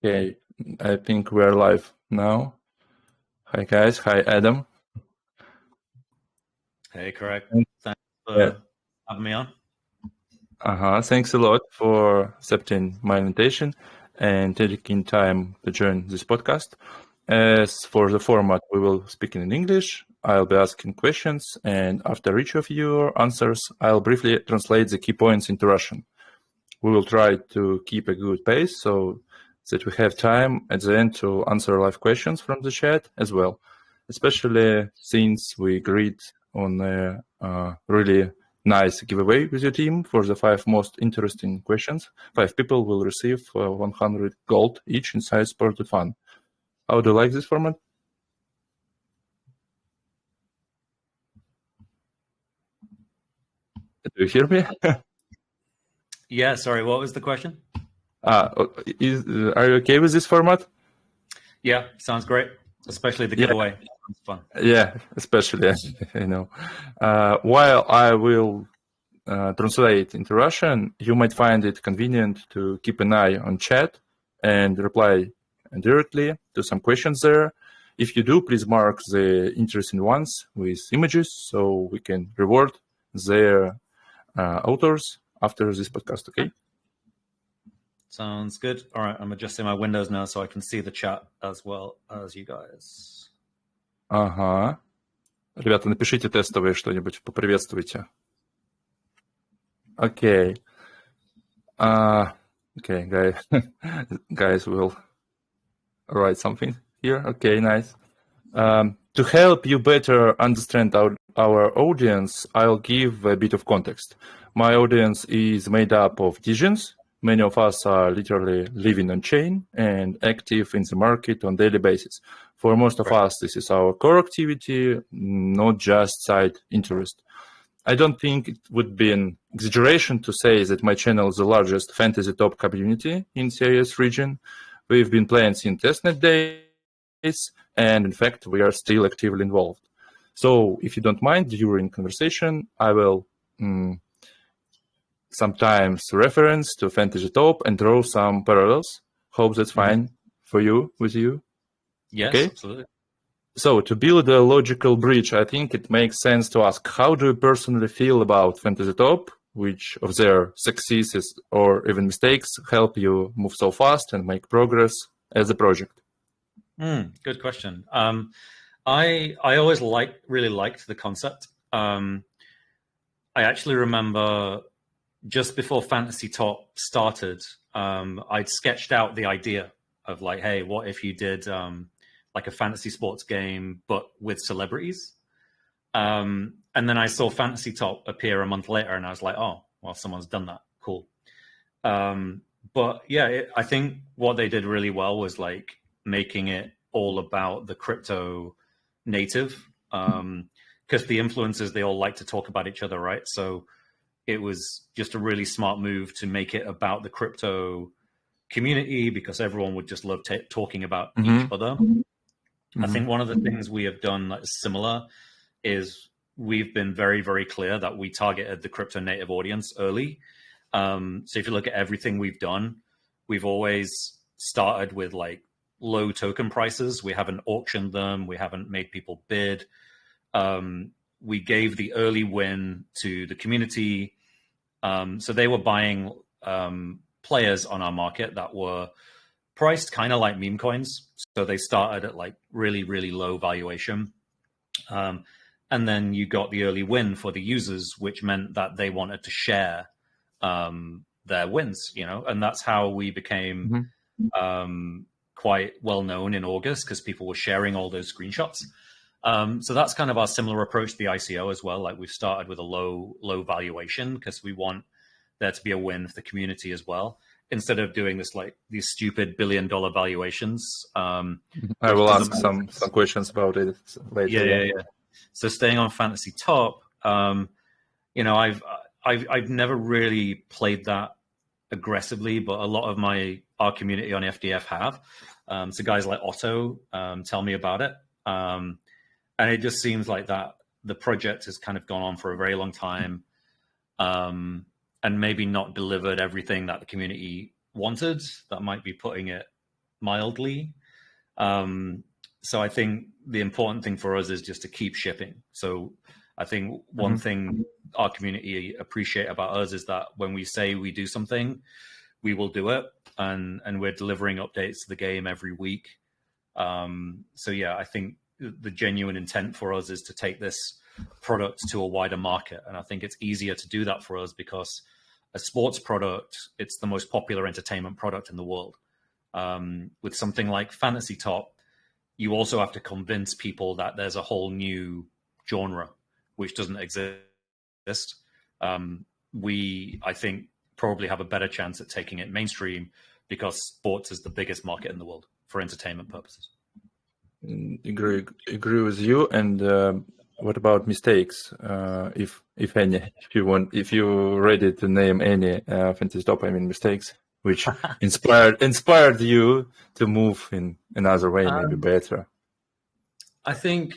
Okay, I think we're live now. Hi guys, hi Adam. Hey, correct. Thanks for Yeah. having me on. Thanks a lot for accepting my invitation and taking time to join this podcast. As for the format, we will speak in English. I'll be asking questions, and after each of your answers, I'll briefly translate the key points into Russian. We will try to keep a good pace so that we have time at the end to answer live questions from the chat as well, especially since we agreed on a really nice giveaway with your team for the 5 most interesting questions. 5 people will receive 100 gold each inside sport.fun. How do you like this format? Do you hear me? Yeah, sorry, what was the question? Are you okay with this format? Yeah, sounds great, especially the giveaway. Sounds fun. Yeah, especially, you know. While I will translate into Russian, you might find it convenient to keep an eye on chat and reply directly to some questions there. If you do, please mark the interesting ones with images so we can reward their authors after this podcast, okay? Sounds good. All right, I'm adjusting my windows now so I can see the chat as well as you guys. Ага. Ребята, напишите тестовые что-нибудь, поприветствуйте. Okay. Okay, guys will write something here. Okay, nice. To help you better understand our audience, I'll give a bit of context. My audience is made up of Digians. Many of us are literally living on chain and active in the market on daily basis. For most of us, this is our core activity, not just side interest. I don't think it would be an exaggeration to say that my channel is the largest fantasy top community in CIS region. We've been playing since testnet days, and in fact, we are still actively involved. So if you don't mind, during conversation, I will sometimes reference to fantasy top and draw some parallels. Hope that's fine for you, with you. Yes, okay? Absolutely. So to build a logical bridge, I think it makes sense to ask, how do you personally feel about fantasy top? Which of their successes or even mistakes help you move so fast and make progress as a project? Good question. I always really liked the concept. I actually remember just before Fantasy Top started, I'd sketched out the idea of like, hey, what if you did like a fantasy sports game, but with celebrities? And then I saw Fantasy Top appear a month later, and I was like, oh, well, someone's done that. Cool. But yeah, I think what they did really well was like making it all about the crypto native, because the influencers, they all like to talk about each other, right? So it was just a really smart move to make it about the crypto community, because everyone would just love talking about each other. I think one of the things we have done that is similar is we've been very, very clear that we targeted the crypto native audience early. So if you look at everything we've done, we've always started with like low token prices. We haven't auctioned them. We haven't made people bid. We gave the early win to the community. So they were buying players on our market that were priced kind of like meme coins. So they started at like really, really low valuation. And then you got the early win for the users, which meant that they wanted to share their wins, you know, and that's how we became quite well known in August, because people were sharing all those screenshots. So that's kind of our similar approach to the ICO as well. Like we've started with a low valuation because we want there to be a win for the community as well, instead of doing this like these stupid $1 billion valuations. I will ask some questions about it later. Yeah. So staying on Fantasy Top, you know, I've never really played that aggressively, but a lot of our community on FDF have. So guys like Otto tell me about it. And it just seems like that the project has kind of gone on for a very long time, and maybe not delivered everything that the community wanted. That might be putting it mildly. So I think the important thing for us is just to keep shipping. So I think one thing our community appreciate about us is that when we say we do something, we will do it, and we're delivering updates to the game every week. So yeah, I think the genuine intent for us is to take this product to a wider market. And I think it's easier to do that for us because a sports product, it's the most popular entertainment product in the world. With something like fantasy.top, you also have to convince people that there's a whole new genre which doesn't exist. We, I think, probably have a better chance at taking it mainstream because sports is the biggest market in the world for entertainment purposes. Agree with you. And what about mistakes, if any? If you're ready to name any fantasy.top, mistakes which inspired you to move in another way, maybe better. I think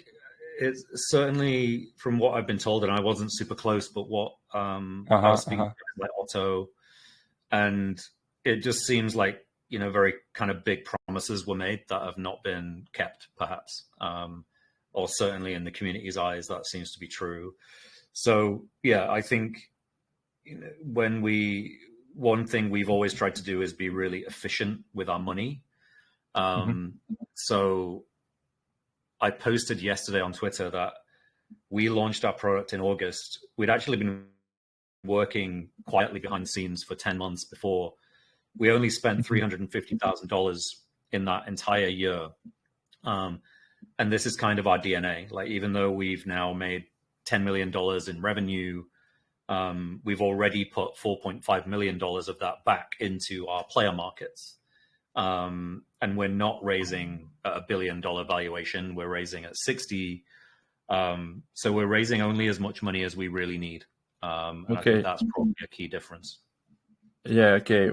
it's certainly from what I've been told, and I wasn't super close, but what I was speaking to like Otto, and it just seems like, you know, very kind of big promises were made that have not been kept, perhaps, or certainly in the community's eyes, that seems to be true. So yeah, I think, you know, one thing we've always tried to do is be really efficient with our money. So I posted yesterday on Twitter that we launched our product in August. We'd actually been working quietly behind the scenes for 10 months before. We only spent $350,000 in that entire year. And this is kind of our DNA. Like, even though we've now made $10 million in revenue, we've already put $4.5 million of that back into our player markets. And we're not raising at $1 billion valuation. We're raising at 60. So we're raising only as much money as we really need. And I think that's probably a key difference. Yeah, okay.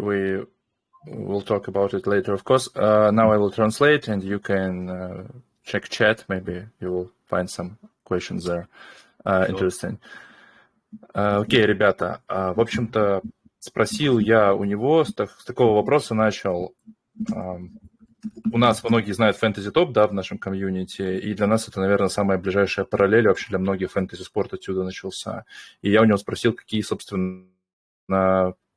We'll talk about it later, of course. Now I will translate, and you can check chat. Maybe you will find some questions there. Interesting. Окей, ребята. В общем-то, спросил я у него, с такого вопроса начал. У нас многие знают фэнтези-топ, да, в нашем комьюнити, и для нас это, наверное, самая ближайшая параллель вообще для многих фэнтези-спорт отсюда начался. И я у него спросил, какие, собственно,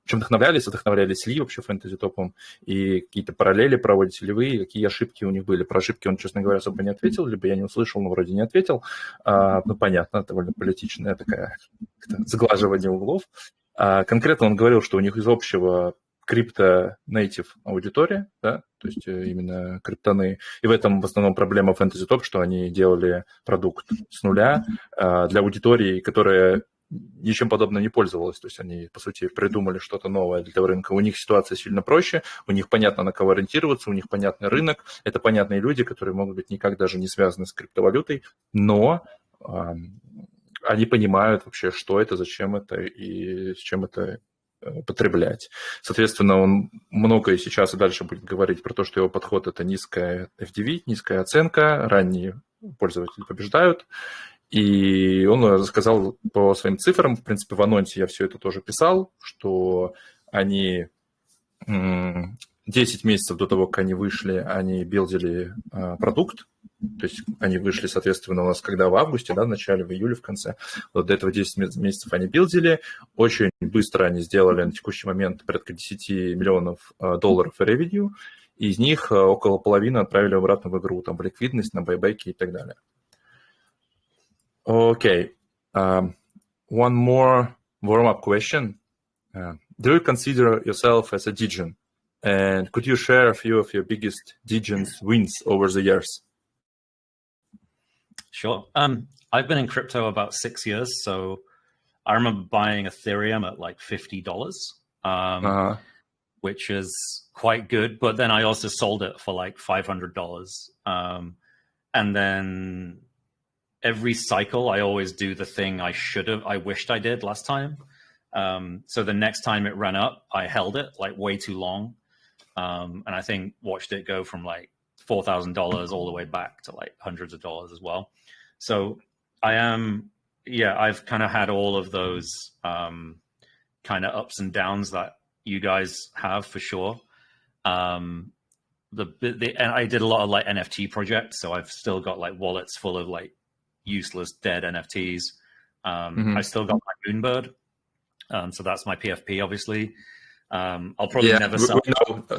чем вдохновлялись ли вообще фэнтези-топом, и какие-то параллели проводите ли вы, и какие ошибки у них были. Про ошибки он, честно говоря, особо не ответил, либо я не услышал, но вроде не ответил. Ну, понятно, довольно политичная такая сглаживание углов. Конкретно он говорил, что у них из общего крипто-нейтив аудитория, да, то есть именно криптоны. И в этом в основном проблема фэнтези-топ, что они делали продукт с нуля для аудитории, которая ничем подобным не пользовалась. То есть они, по сути, придумали что-то новое для рынка. У них ситуация сильно проще, у них понятно, на кого ориентироваться, у них понятный рынок, это понятные люди, которые могут быть никак даже не связаны с криптовалютой, но они понимают вообще, что это, зачем это и с чем это потреблять. Соответственно, он многое сейчас и дальше будет говорить про то, что его подход – это низкая FDV, низкая оценка, ранние пользователи побеждают. И он рассказал по своим цифрам, в принципе, в анонсе я все это тоже писал, что они 10 месяцев до того, как они вышли, они билдили продукт. То есть они вышли, соответственно, у нас когда в августе, да, в начале, в июле, в конце. Вот до этого 10 месяцев они билдили. Очень быстро они сделали на текущий момент порядка 10 миллионов долларов revenue. И из них около половины отправили обратно в игру, там, в ликвидность, на байбеки и так далее. Okay. One more warm-up question. Do you consider yourself as a Degen? And could you share a few of your biggest Degen's wins over the years? Sure. I've been in crypto about 6 years, so I remember buying Ethereum at like $50, which is quite good. But then I also sold it for like $500. And then every cycle, I always do the thing I wished I did last time. So the next time it ran up, I held it like way too long. And I think watched it go from like $4,000 all the way back to like hundreds of dollars as well. So I've kind of had all of those kind of ups and downs that you guys have for sure. and I did a lot of like NFT projects, so I've still got like wallets full of like useless dead NFTs. I still got my Moonbird, so that's my PFP, obviously. I'll probably never sell.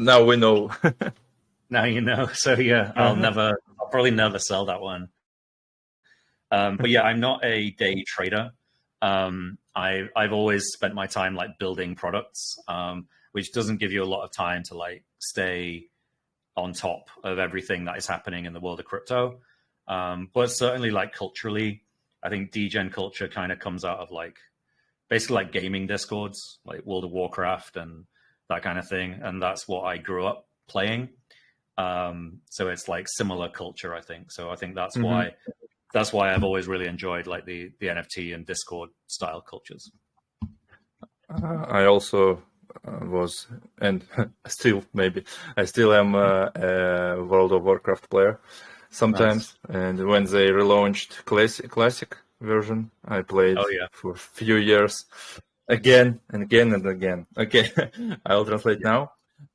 Now we know. Now you know. So yeah, I'll probably never sell that one. But yeah, I'm not a day trader. I've always spent my time like building products, which doesn't give you a lot of time to like stay on top of everything that is happening in the world of crypto. But certainly like culturally, I think degen culture kind of comes out of like basically like gaming discords, like World of Warcraft and that kind of thing. And that's what I grew up playing. So it's like similar culture, I think. So I think that's why I've always really enjoyed like the NFT and Discord style cultures. I also was, and I still am a World of Warcraft player sometimes. Nice. And when they relaunched classic version, I played for a few years again and again and again. Okay, I'll translate now.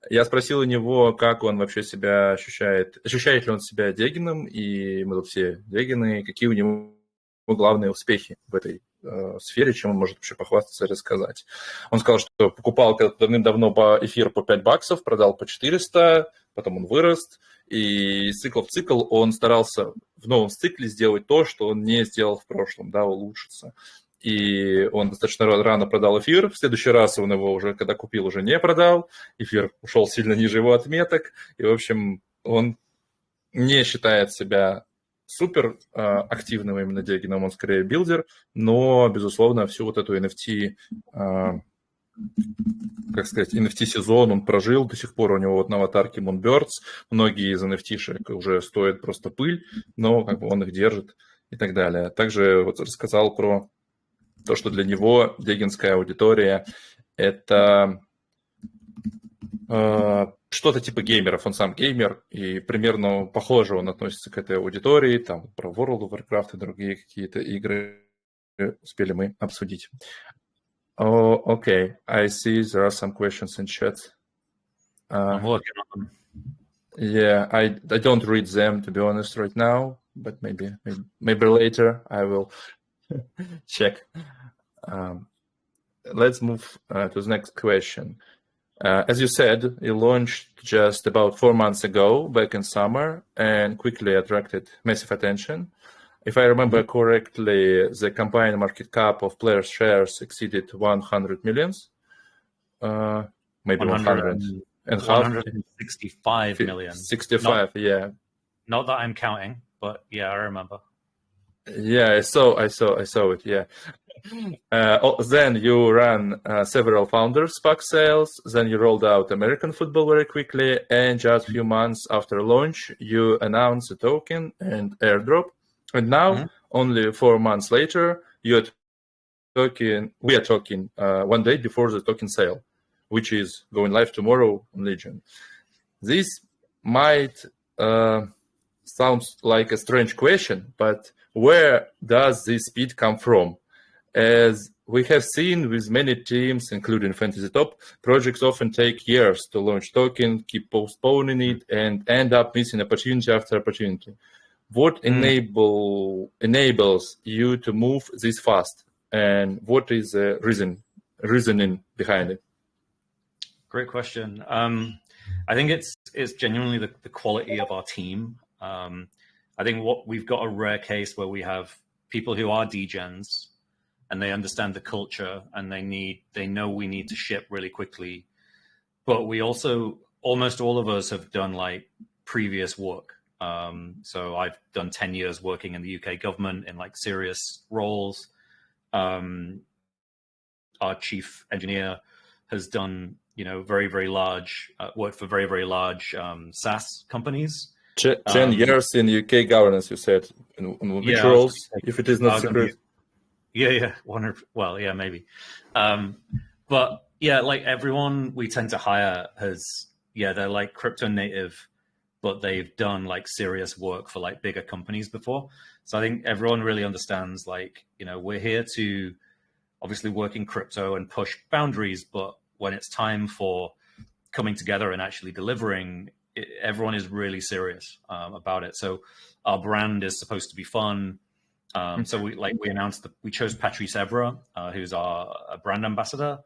Я спросил у него, как он вообще себя ощущает ли он себя Дегином, и мы тут все Дегины, какие у него главные успехи в этой сфере, чем он может вообще похвастаться и рассказать. Он сказал, что покупал давным-давно эфир по $5, продал по 400, потом он вырос, и из цикла в цикл он старался в новом цикле сделать то, что он не сделал в прошлом, да, улучшиться. И он достаточно рано продал эфир. В следующий раз он его уже, когда купил, уже не продал. Эфир ушел сильно ниже его отметок. И, в общем, он не считает себя супер активным именно дегином, он скорее билдер, но, безусловно, всю вот эту NFT, NFT-сезон он прожил, до сих пор у него вот на аватарке Moonbirds, многие из NFT-шек уже стоят просто пыль, но как бы он их держит и так далее. Также вот рассказал про то, что для него дегинская аудитория – это что-то типа геймеров, он сам геймер, и примерно похоже он относится к этой аудитории, там про World of Warcraft и другие какие-то игры успели мы обсудить. Okay, I see there are some questions in chat. I'm working on them. Yeah, I don't read them, to be honest, right now, but maybe later I will check. Let's move to the next question. As you said, you launched just about 4 months ago, back in summer, and quickly attracted massive attention. If I remember correctly, the combined market cap of players' shares exceeded 100 millions. Maybe 100 and 165 million. 65, yeah. Not that I'm counting, but yeah, I remember. Yeah, I saw it, yeah. Then you ran several founders SPAC sales, then you rolled out American football very quickly, and just a few months after launch, you announced a token and airdrop. And now, only 4 months later, we are talking 1 day before the token sale, which is going live tomorrow on Legion. This might sound like a strange question, but where does this speed come from? As we have seen with many teams, including fantasy.top, projects often take years to launch token, keep postponing it, and end up missing opportunity after opportunity. What enables you to move this fast, and what is the reasoning behind it? Great question. I think it's genuinely the quality of our team. I think we've got a rare case where we have people who are degens, and they understand the culture, and they know we need to ship really quickly. But we also, almost all of us have done like previous work. So I've done 10 years working in the UK government in like serious roles. Our chief engineer has done, very, very large work for very, very large SaaS companies. 10 years in UK governance, you said, in which roles, if it is not secret? Yeah. Well, yeah, maybe. But yeah, like everyone we tend to hire they're like crypto native, but they've done like serious work for like bigger companies before. So I think everyone really understands like, we're here to obviously work in crypto and push boundaries, but when it's time for coming together and actually delivering, everyone is really serious about it. So our brand is supposed to be fun. So we announced that we chose Patrice Evra, who's our brand ambassador.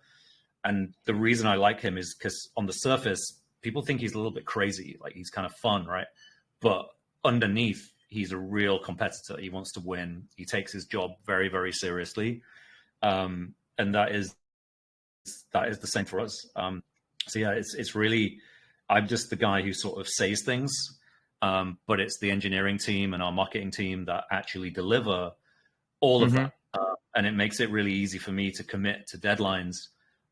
And the reason I like him is because on the surface, people think he's a little bit crazy, like he's kind of fun, right? But underneath, he's a real competitor. He wants to win. He takes his job very, very seriously. And that is the same for us. So yeah, it's really, I'm just the guy who sort of says things, but it's the engineering team and our marketing team that actually deliver all of that. And it makes it really easy for me to commit to deadlines.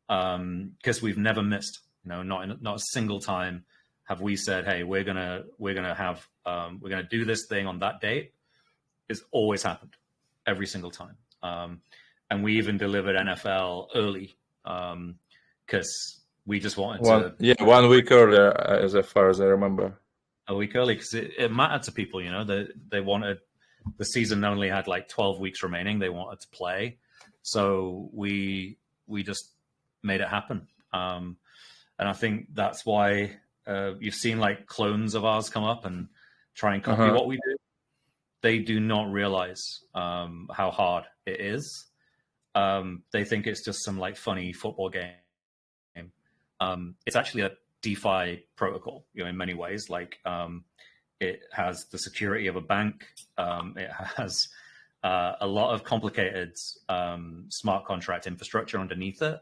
Because we've never missed, not a single time have we said, "Hey, we're gonna do this thing on that date." It's always happened, every single time. And we even delivered NFL early because we just wanted to. Yeah, 1 week earlier, as far as I remember. A week early because it mattered to people. They wanted, the season only had like 12 weeks remaining. They wanted to play, so we just made it happen. And I think that's why you've seen like clones of ours come up and try and copy what we do. They do not realize how hard it is. They think it's just some like funny football game. It's actually a DeFi protocol, in many ways. Like it has the security of a bank. It has a lot of complicated smart contract infrastructure underneath it.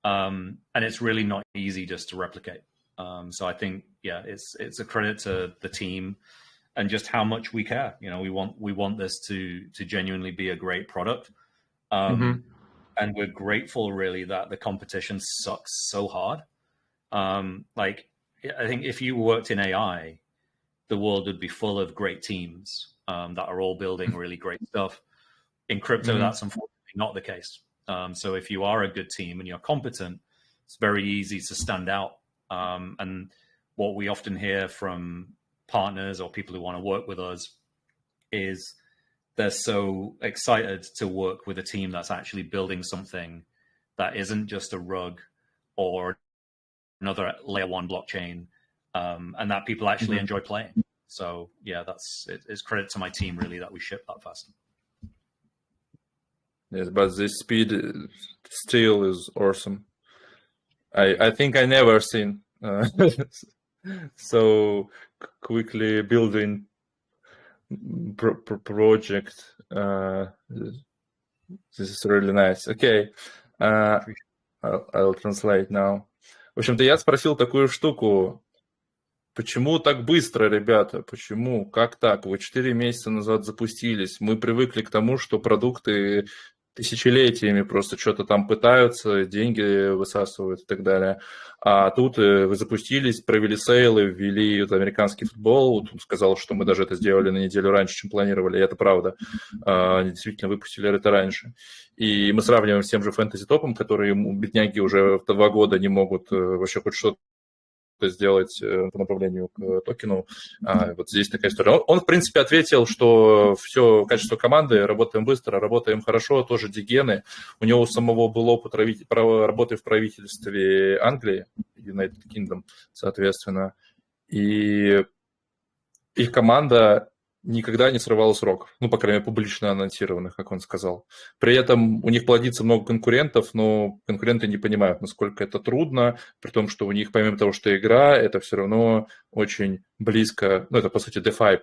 And it's really not easy just to replicate. So I think, it's a credit to the team and just how much we care. We want this to genuinely be a great product. And we're grateful really that the competition sucks so hard. Like, I think if you worked in AI, the world would be full of great teams that are all building really great stuff. In crypto, that's unfortunately not the case. So if you are a good team and you're competent, it's very easy to stand out. And what we often hear from partners or people who want to work with us is they're so excited to work with a team that's actually building something that isn't just a rug or another layer one blockchain, and that people actually enjoy playing. So yeah, it's credit to my team really that we ship that fast. Yes, but this speed still is awesome. I think I never seen so quickly building project. This is really nice. Okay, I'll translate now. В общем-то, я спросил такую штуку. Почему так быстро, ребята? Почему? Как так? Вы 4 месяца назад запустились. Мы привыкли к тому, что продукты тысячелетиями просто что-то там пытаются, деньги высасывают и так далее. А тут вы запустились, провели сейлы, ввели американский футбол. Он сказал, что мы даже это сделали на неделю раньше, чем планировали. И это правда. Они действительно выпустили это раньше. И мы сравниваем с тем же фэнтези.топом, которые бедняги уже 2 года не могут вообще хоть что-то сделать по направлению к токену. Вот здесь такая история. Он, в принципе, ответил, что все качество команды, работаем быстро, работаем хорошо, тоже Дегены. У него самого был опыт работы в правительстве Англии, United Kingdom, соответственно. И их команда никогда не срывала сроков, по крайней мере, публично анонсированных, как он сказал. При этом у них плодится много конкурентов, но конкуренты не понимают, насколько это трудно, при том, что у них, помимо того, что игра, это все равно очень близко, это, по сути, DeFi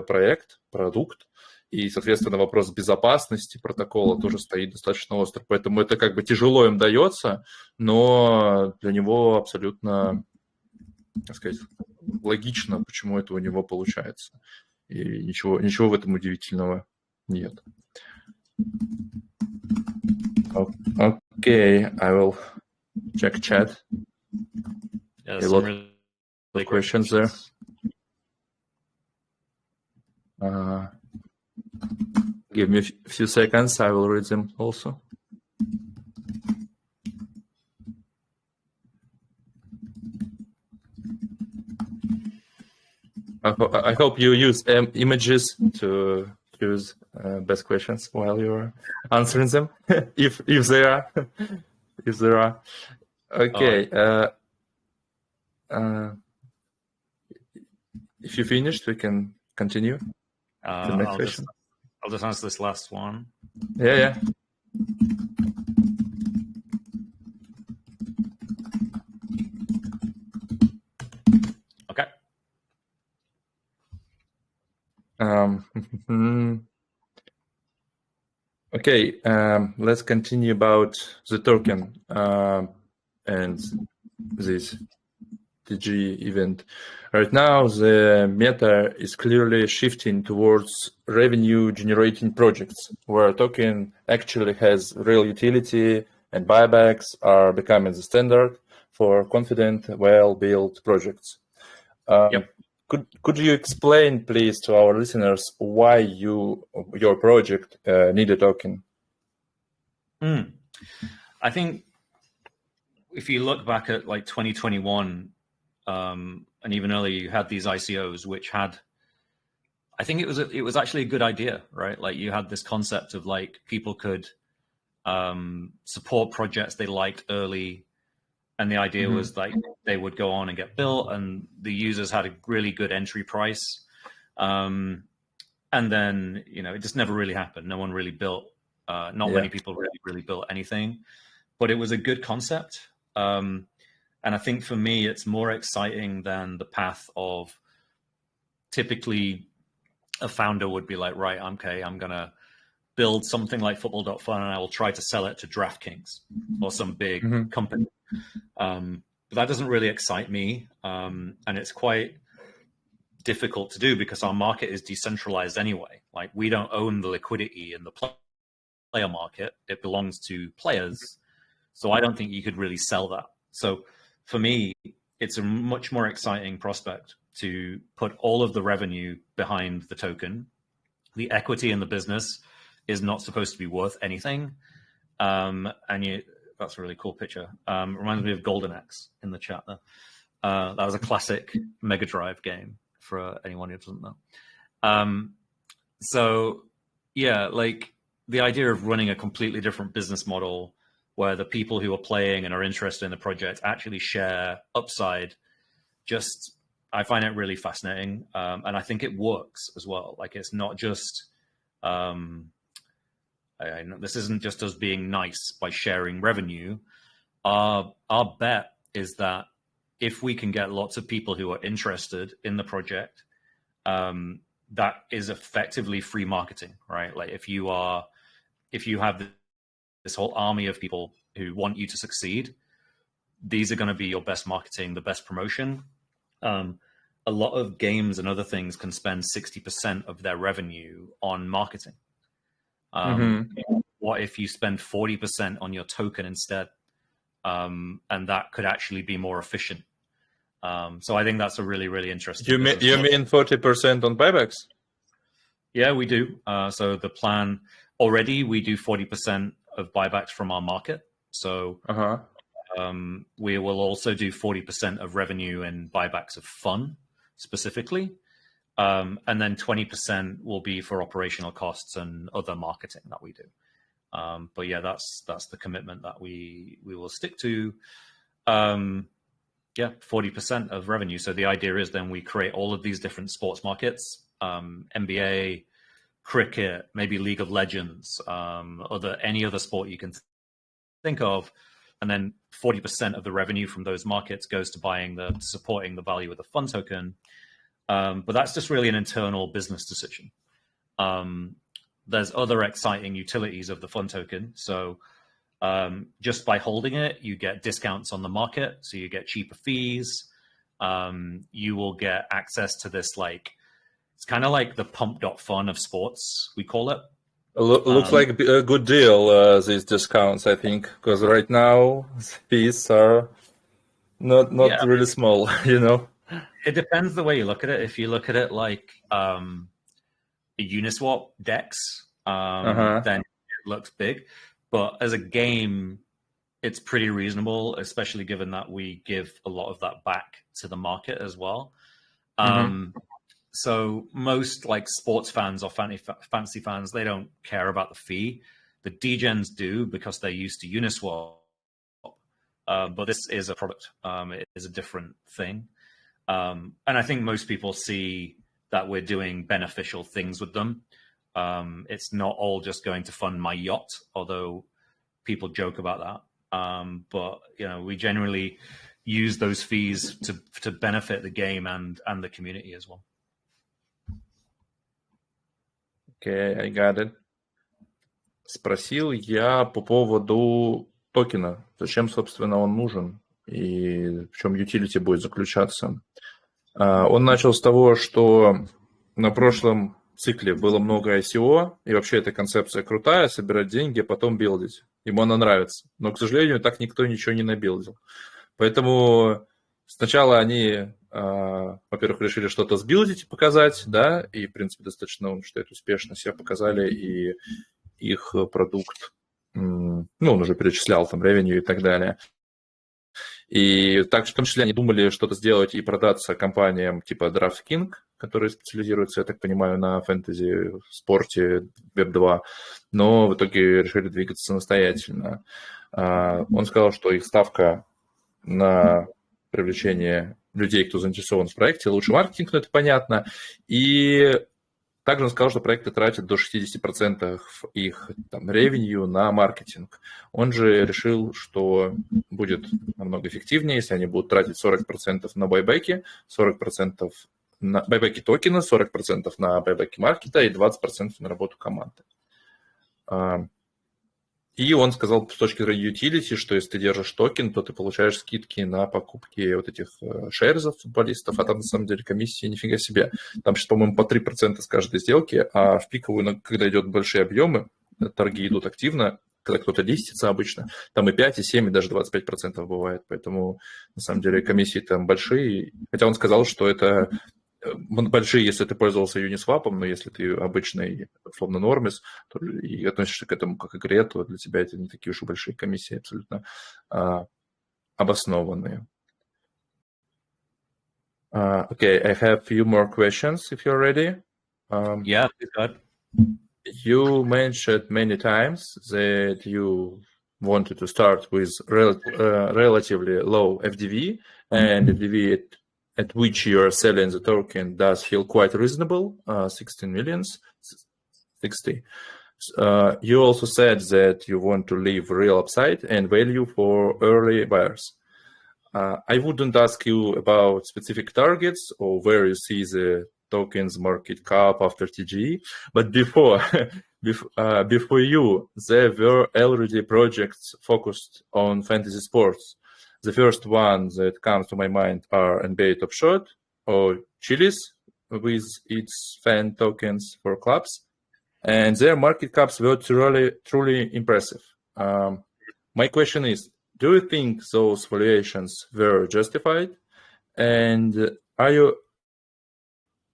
проект, продукт, и, соответственно, вопрос безопасности протокола тоже стоит достаточно остро, поэтому это как бы тяжело им дается, но для него абсолютно, так сказать, логично, почему это у него получается. И ничего в этом удивительного нет. Okay, I will check chat. Yeah, a lot of questions there. Give me a few seconds, I will read them also. I hope you use images to choose best questions while you're answering them, if there are. Okay. if you finished, we can continue. The next question. I'll just answer this last one. Yeah. Okay. Okay, let's continue about the token and this TG event. Right now, the meta is clearly shifting towards revenue-generating projects, where token actually has real utility and buybacks are becoming the standard for confident, well-built projects. Yep. Could you explain, please, to our listeners why your project need a token? I think if you look back at like 2021 and even earlier, you had these ICOs which had, I think it was actually a good idea, right? Like you had this concept of like people could support projects they liked early. And the idea was like they would go on and get built, and the users had a really good entry price. And then, it just never really happened. No one really built, not many people really built anything, but it was a good concept. And I think for me, it's more exciting than the path of typically a founder would be like, right, okay, I'm going to build something like football.fun and I will try to sell it to DraftKings or some big company. But that doesn't really excite me. And it's quite difficult to do because our market is decentralized anyway. Like we don't own the liquidity in the player market. It belongs to players. So I don't think you could really sell that. So for me, it's a much more exciting prospect to put all of the revenue behind the token. The equity in the business is not supposed to be worth anything. That's a really cool picture. Reminds me of Golden Axe in the chat there. That was a classic Mega Drive game for anyone who doesn't know. So yeah, like the idea of running a completely different business model where the people who are playing and are interested in the project actually share upside, I find it really fascinating. And I think it works as well. Like it's not just, this isn't just us being nice by sharing revenue. Our bet is that if we can get lots of people who are interested in the project, that is effectively free marketing, right? Like if you have this whole army of people who want you to succeed, these are going to be your best marketing, the best promotion. A lot of games and other things can spend 60% of their revenue on marketing. What if you spend 40% on your token instead? And that could actually be more efficient. So I think that's a really, really interesting. You mean 40% on buybacks? Yeah, we do. So the plan already, we do 40% of buybacks from our market. So we will also do 40% of revenue and buybacks of fun specifically. And then 20% will be for operational costs and other marketing that we do. But yeah, that's the commitment that we will stick to. 40% of revenue. So the idea is then we create all of these different sports markets, NBA, cricket, maybe League of Legends, any other sport you can think of. And then 40% of the revenue from those markets goes to supporting the value of the fun token. But that's just really an internal business decision. There's other exciting utilities of the fun token. So just by holding it, you get discounts on the market. So you get cheaper fees. You will get access to this, it's kind of like the pump.fun of sports, we call it. Looks like a good deal, these discounts, I think, because right now fees are not really small, It depends the way you look at it. If you look at it like a Uniswap DEX, then it looks big. But as a game, it's pretty reasonable, especially given that we give a lot of that back to the market as well. So most sports fans or fantasy fans, they don't care about the fee. The degens do because they're used to Uniswap. But this is a product. It is a different thing. And I think most people see that we're doing beneficial things with them. It's not all just going to fund my yacht, although people joke about that. But we generally use those fees to benefit the game and the community as well. Okay, I got it. Спросил я по поводу токена. Зачем, собственно, он нужен и в чем utility будет заключаться. Он начал с того, что на прошлом цикле было много ICO, и вообще эта концепция крутая, собирать деньги, а потом билдить. Ему она нравится. Но, к сожалению, так никто ничего не набилдил. Поэтому сначала они, во-первых, решили что-то сбилдить и показать, да, и, в принципе, достаточно, он считает, успешно себя показали, и их продукт, он уже перечислял там ревеню и так далее. И также, в том числе, они думали что-то сделать и продаться компаниям типа DraftKings, которые специализируются, я так понимаю, на фэнтези, спорте, Web2, но в итоге решили двигаться самостоятельно. Он сказал, что их ставка на привлечение людей, кто заинтересован в проекте, лучше маркетинг, но это понятно. И также он сказал, что проекты тратят до 60% их ревенью на маркетинг. Он же решил, что будет намного эффективнее, если они будут тратить 40% на байбеки, 40% на байбеки токена, 40% на байбеки маркета и 20% на работу команды. И он сказал с точки зрения utility, что если ты держишь токен, то ты получаешь скидки на покупки вот этих шерзов футболистов, а там на самом деле комиссии нифига себе. Там сейчас, по-моему, по 3% с каждой сделки, а в пиковую, когда идет большие объемы, торги идут активно, когда кто-то листится обычно, там и 5, и 7, и даже 25% бывает. Поэтому, на самом деле, комиссии там большие. Хотя он сказал, что это большие, если ты пользовался юнисвапом, но если ты обычный, условно, нормис, то и относишься к этому как к игре, то для тебя это не такие уж и большие комиссии, абсолютно обоснованные. Okay, I have a few more questions if you're ready. Yeah, please go ahead. You mentioned many times that you wanted to start with relatively low FDV, and FDV at which you are selling the token does feel quite reasonable, 16 millions, 60. You also said that you want to leave real upside and value for early buyers. I wouldn't ask you about specific targets or where you see the tokens market cap after TGE, but before you, there were already projects focused on fantasy sports. The first one that comes to my mind are NBA Top Shot or Chili's with its fan tokens for clubs, and their market caps were truly impressive. My question is, do you think those valuations were justified, and are you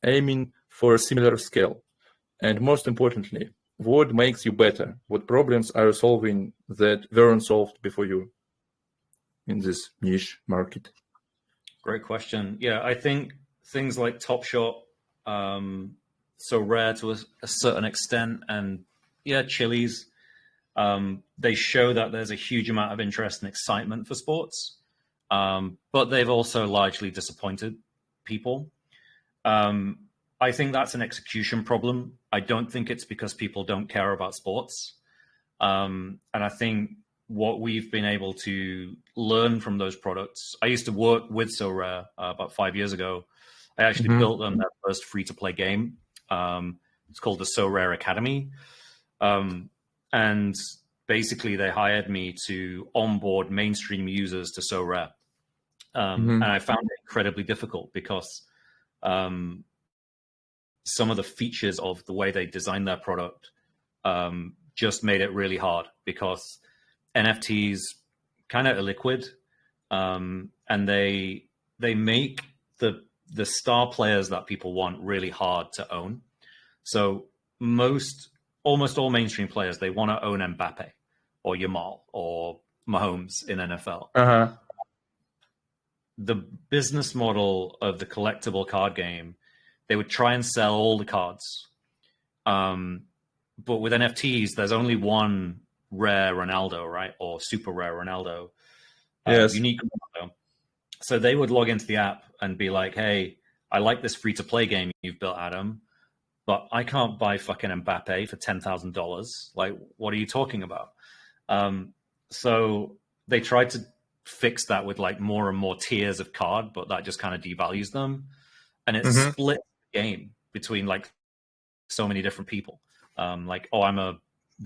aiming for a similar scale? And most importantly, what makes you better? What problems are you solving that weren't solved before you in this niche market? Great question. Yeah, I think things like Top Shot, so rare to a certain extent, and Chili's, they show that there's a huge amount of interest and excitement for sports, but they've also largely disappointed people. I think that's an execution problem. I don't think it's because people don't care about sports. And I think what we've been able to learn from those products, I used to work with So Rare about 5 years ago. I actually built them their first free-to-play game. It's called the So Rare Academy. And basically they hired me to onboard mainstream users to So Rare. And I found it incredibly difficult because some of the features of the way they designed their product just made it really hard, because NFTs kind of illiquid, and they make the star players that people want really hard to own. So almost all mainstream players, they want to own Mbappe or Yamal or Mahomes in NFL. The business model of the collectible card game, they would try and sell all the cards. But with NFTs, there's only one rare Ronaldo, right? Or super rare Ronaldo. Yes. Unique Ronaldo. So they would log into the app and be like, hey, I like this free-to-play game you've built, Adam, but I can't buy fucking Mbappe for $10,000. Like, what are you talking about? So they tried to fix that with like more and more tiers of card, but that just kind of devalues them. And it split the game between like so many different people. Like, oh, I'm a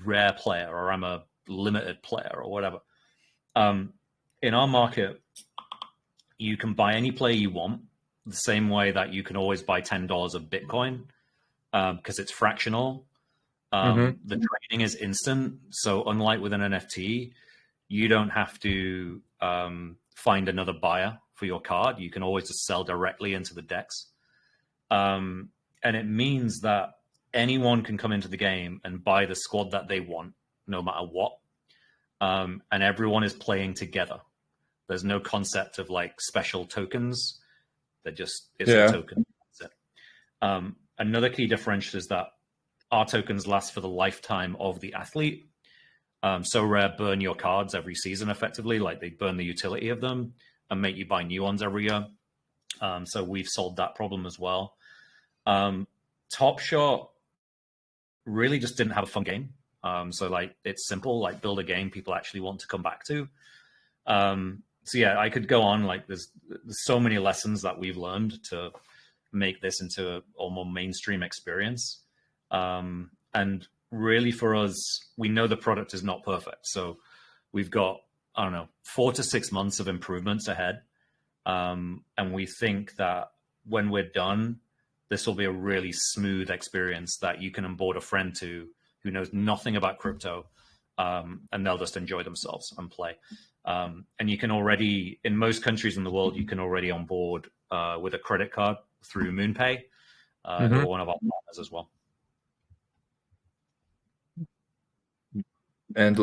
rare player, or I'm a limited player, or whatever. In our market, you can buy any player you want, the same way that you can always buy $10 of Bitcoin, because it's fractional. The trading is instant. So unlike with an NFT, you don't have to find another buyer for your card. You can always just sell directly into the DEX. And it means that anyone can come into the game and buy the squad that they want, no matter what. And everyone is playing together. There's no concept of like special tokens. They're just, it's a token. That's it. Another key differential is that our tokens last for the lifetime of the athlete. So Rare burn your cards every season effectively, like they burn the utility of them and make you buy new ones every year. So we've solved that problem as well. Top Shot really just didn't have a fun game. So like it's simple, like build a game people actually want to come back to. So yeah, I could go on, like there's so many lessons that we've learned to make this into a more mainstream experience. And really for us, we know the product is not perfect. So we've got, I don't know, 4 to 6 months of improvements ahead. And we think that when we're done, this will be a really smooth experience that you can onboard a friend to who knows nothing about crypto, and they'll just enjoy themselves and play. And you can already, in most countries in the world, you can already onboard with a credit card through MoonPay, who are one of our partners as well. And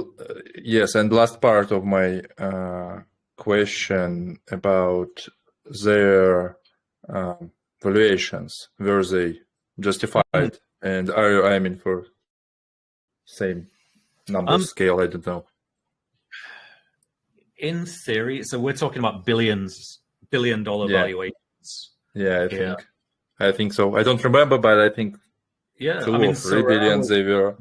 yes, and last part of my question about their valuations, were they justified? And are you aiming for same number scale? I don't know. In theory, so we're talking about billion dollar valuations. Yeah, I think so. I don't remember, but I think 2 or 3 billion they were.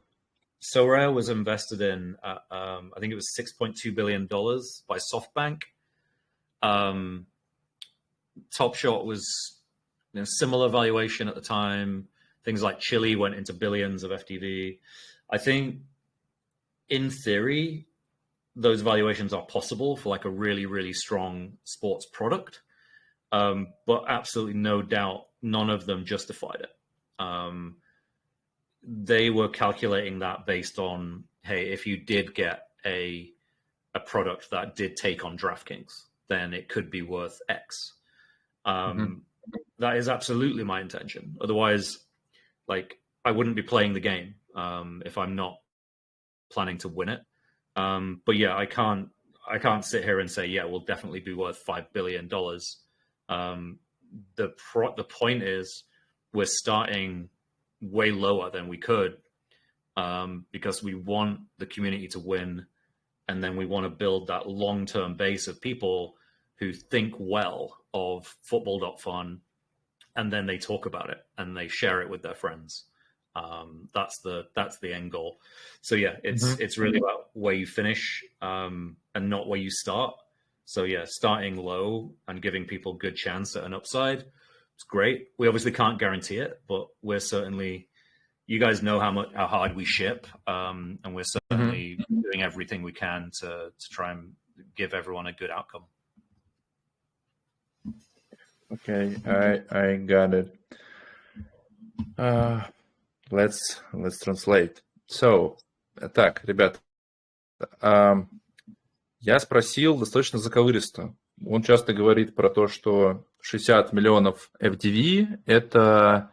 So Rare was invested in, I think it was $6.2 billion by SoftBank. Top Shot was similar valuation at the time. Things like Chile went into billions of FTV. I think in theory, those valuations are possible for like a really, really strong sports product. But absolutely no doubt, none of them justified it. They were calculating that based on, hey, if you did get a product that did take on DraftKings, then it could be worth X. That is absolutely my intention. Otherwise, like, I wouldn't be playing the game if I'm not planning to win it. But yeah, I can't sit here and say, yeah, we'll definitely be worth $5 billion. The point is we're starting way lower than we could, because we want the community to win, and then we want to build that long-term base of people who think well of football.fun, and then they talk about it and they share it with their friends. That's the end goal. So yeah, it's really about where you finish, and not where you start. So yeah, starting low and giving people good chance at an upside, it's great. We obviously can't guarantee it, but we're certainly, you guys know how hard we ship, and we're certainly doing everything we can to try and give everyone a good outcome. Okay, I got it. Let's translate. So, так, ребят, я спросил достаточно заковыристо. Он часто говорит про то, что 60 миллионов FDV – это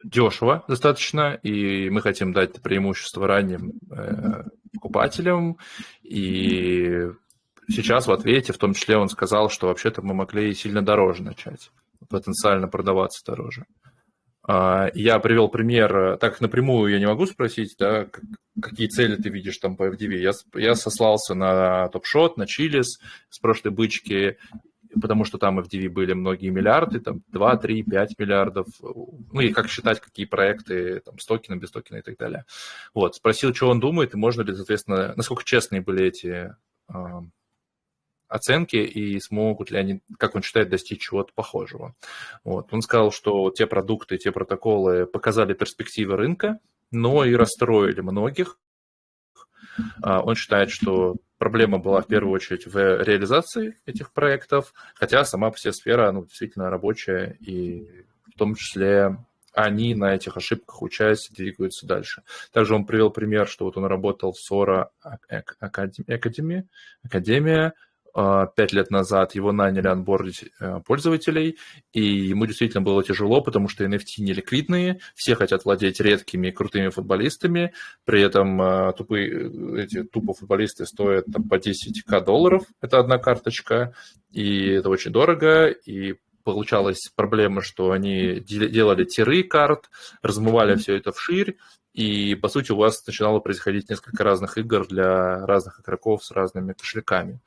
дешево достаточно, и мы хотим дать преимущество ранним покупателям. И сейчас в ответе, в том числе, он сказал, что вообще-то мы могли сильно дороже начать, потенциально продаваться дороже. Я привел пример, так напрямую я не могу спросить, да, какие цели ты видишь там по FDV. Я сослался на топ-шот, на Чилис с прошлой бычки, потому что там FDV были многие миллиарды, там 2, 3, 5 миллиардов, ну и как считать, какие проекты, там, с токеном, без токена и так далее. Вот, спросил, что он думает, и можно ли, соответственно, насколько честные были эти оценки, и смогут ли они, как он считает, достичь чего-то похожего. Вот. Он сказал, что те продукты, те протоколы показали перспективы рынка, но и расстроили многих. Он считает, что проблема была в первую очередь в реализации этих проектов, хотя сама по себе сфера действительно рабочая, и в том числе они на этих ошибках учась двигаются дальше. Также он привел пример, что вот он работал в Sora Академия. 5 лет назад его наняли онбордить пользователей, и ему действительно было тяжело, потому что NFT неликвидные, все хотят владеть редкими и крутыми футболистами, при этом эти тупо футболисты стоят там, по 10к долларов, это одна карточка, и это очень дорого, и получалась проблема, что они делали тиры карт, размывали все это вширь, и, по сути, у вас начинало происходить несколько разных игр для разных игроков с разными кошельками.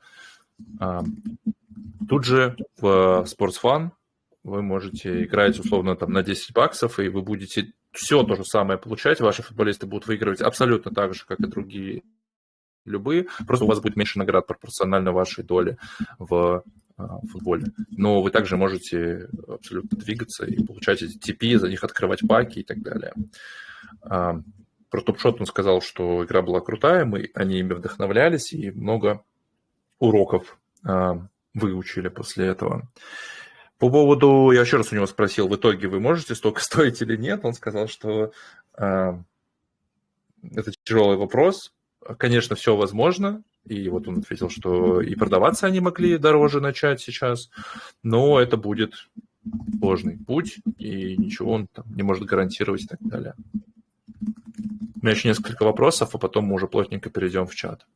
Тут же в sport.fun вы можете играть условно там на $10, и вы будете все то же самое получать, ваши футболисты будут выигрывать абсолютно так же, как и другие любые, просто у вас будет меньше наград пропорционально вашей доле в футболе. Но вы также можете абсолютно двигаться и получать эти TP, за них открывать паки и так далее. Про топ-шот он сказал, что игра была крутая, они ими вдохновлялись, и много уроков выучили после этого. По поводу, я еще раз у него спросил, в итоге вы можете столько стоить или нет? Он сказал, что это тяжелый вопрос. Конечно, все возможно. И вот он ответил, что и продаваться они могли дороже начать сейчас, но это будет сложный путь, и ничего он там не может гарантировать и так далее. У меня еще несколько вопросов, а потом мы уже плотненько перейдем в чат.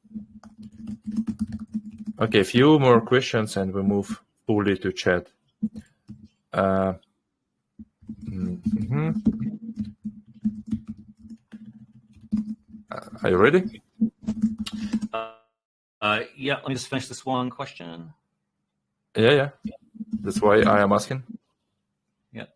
Okay, a few more questions and we move fully to chat. Are you ready? Yeah, let me just finish this one question. Yeah. That's why I am asking. Yeah.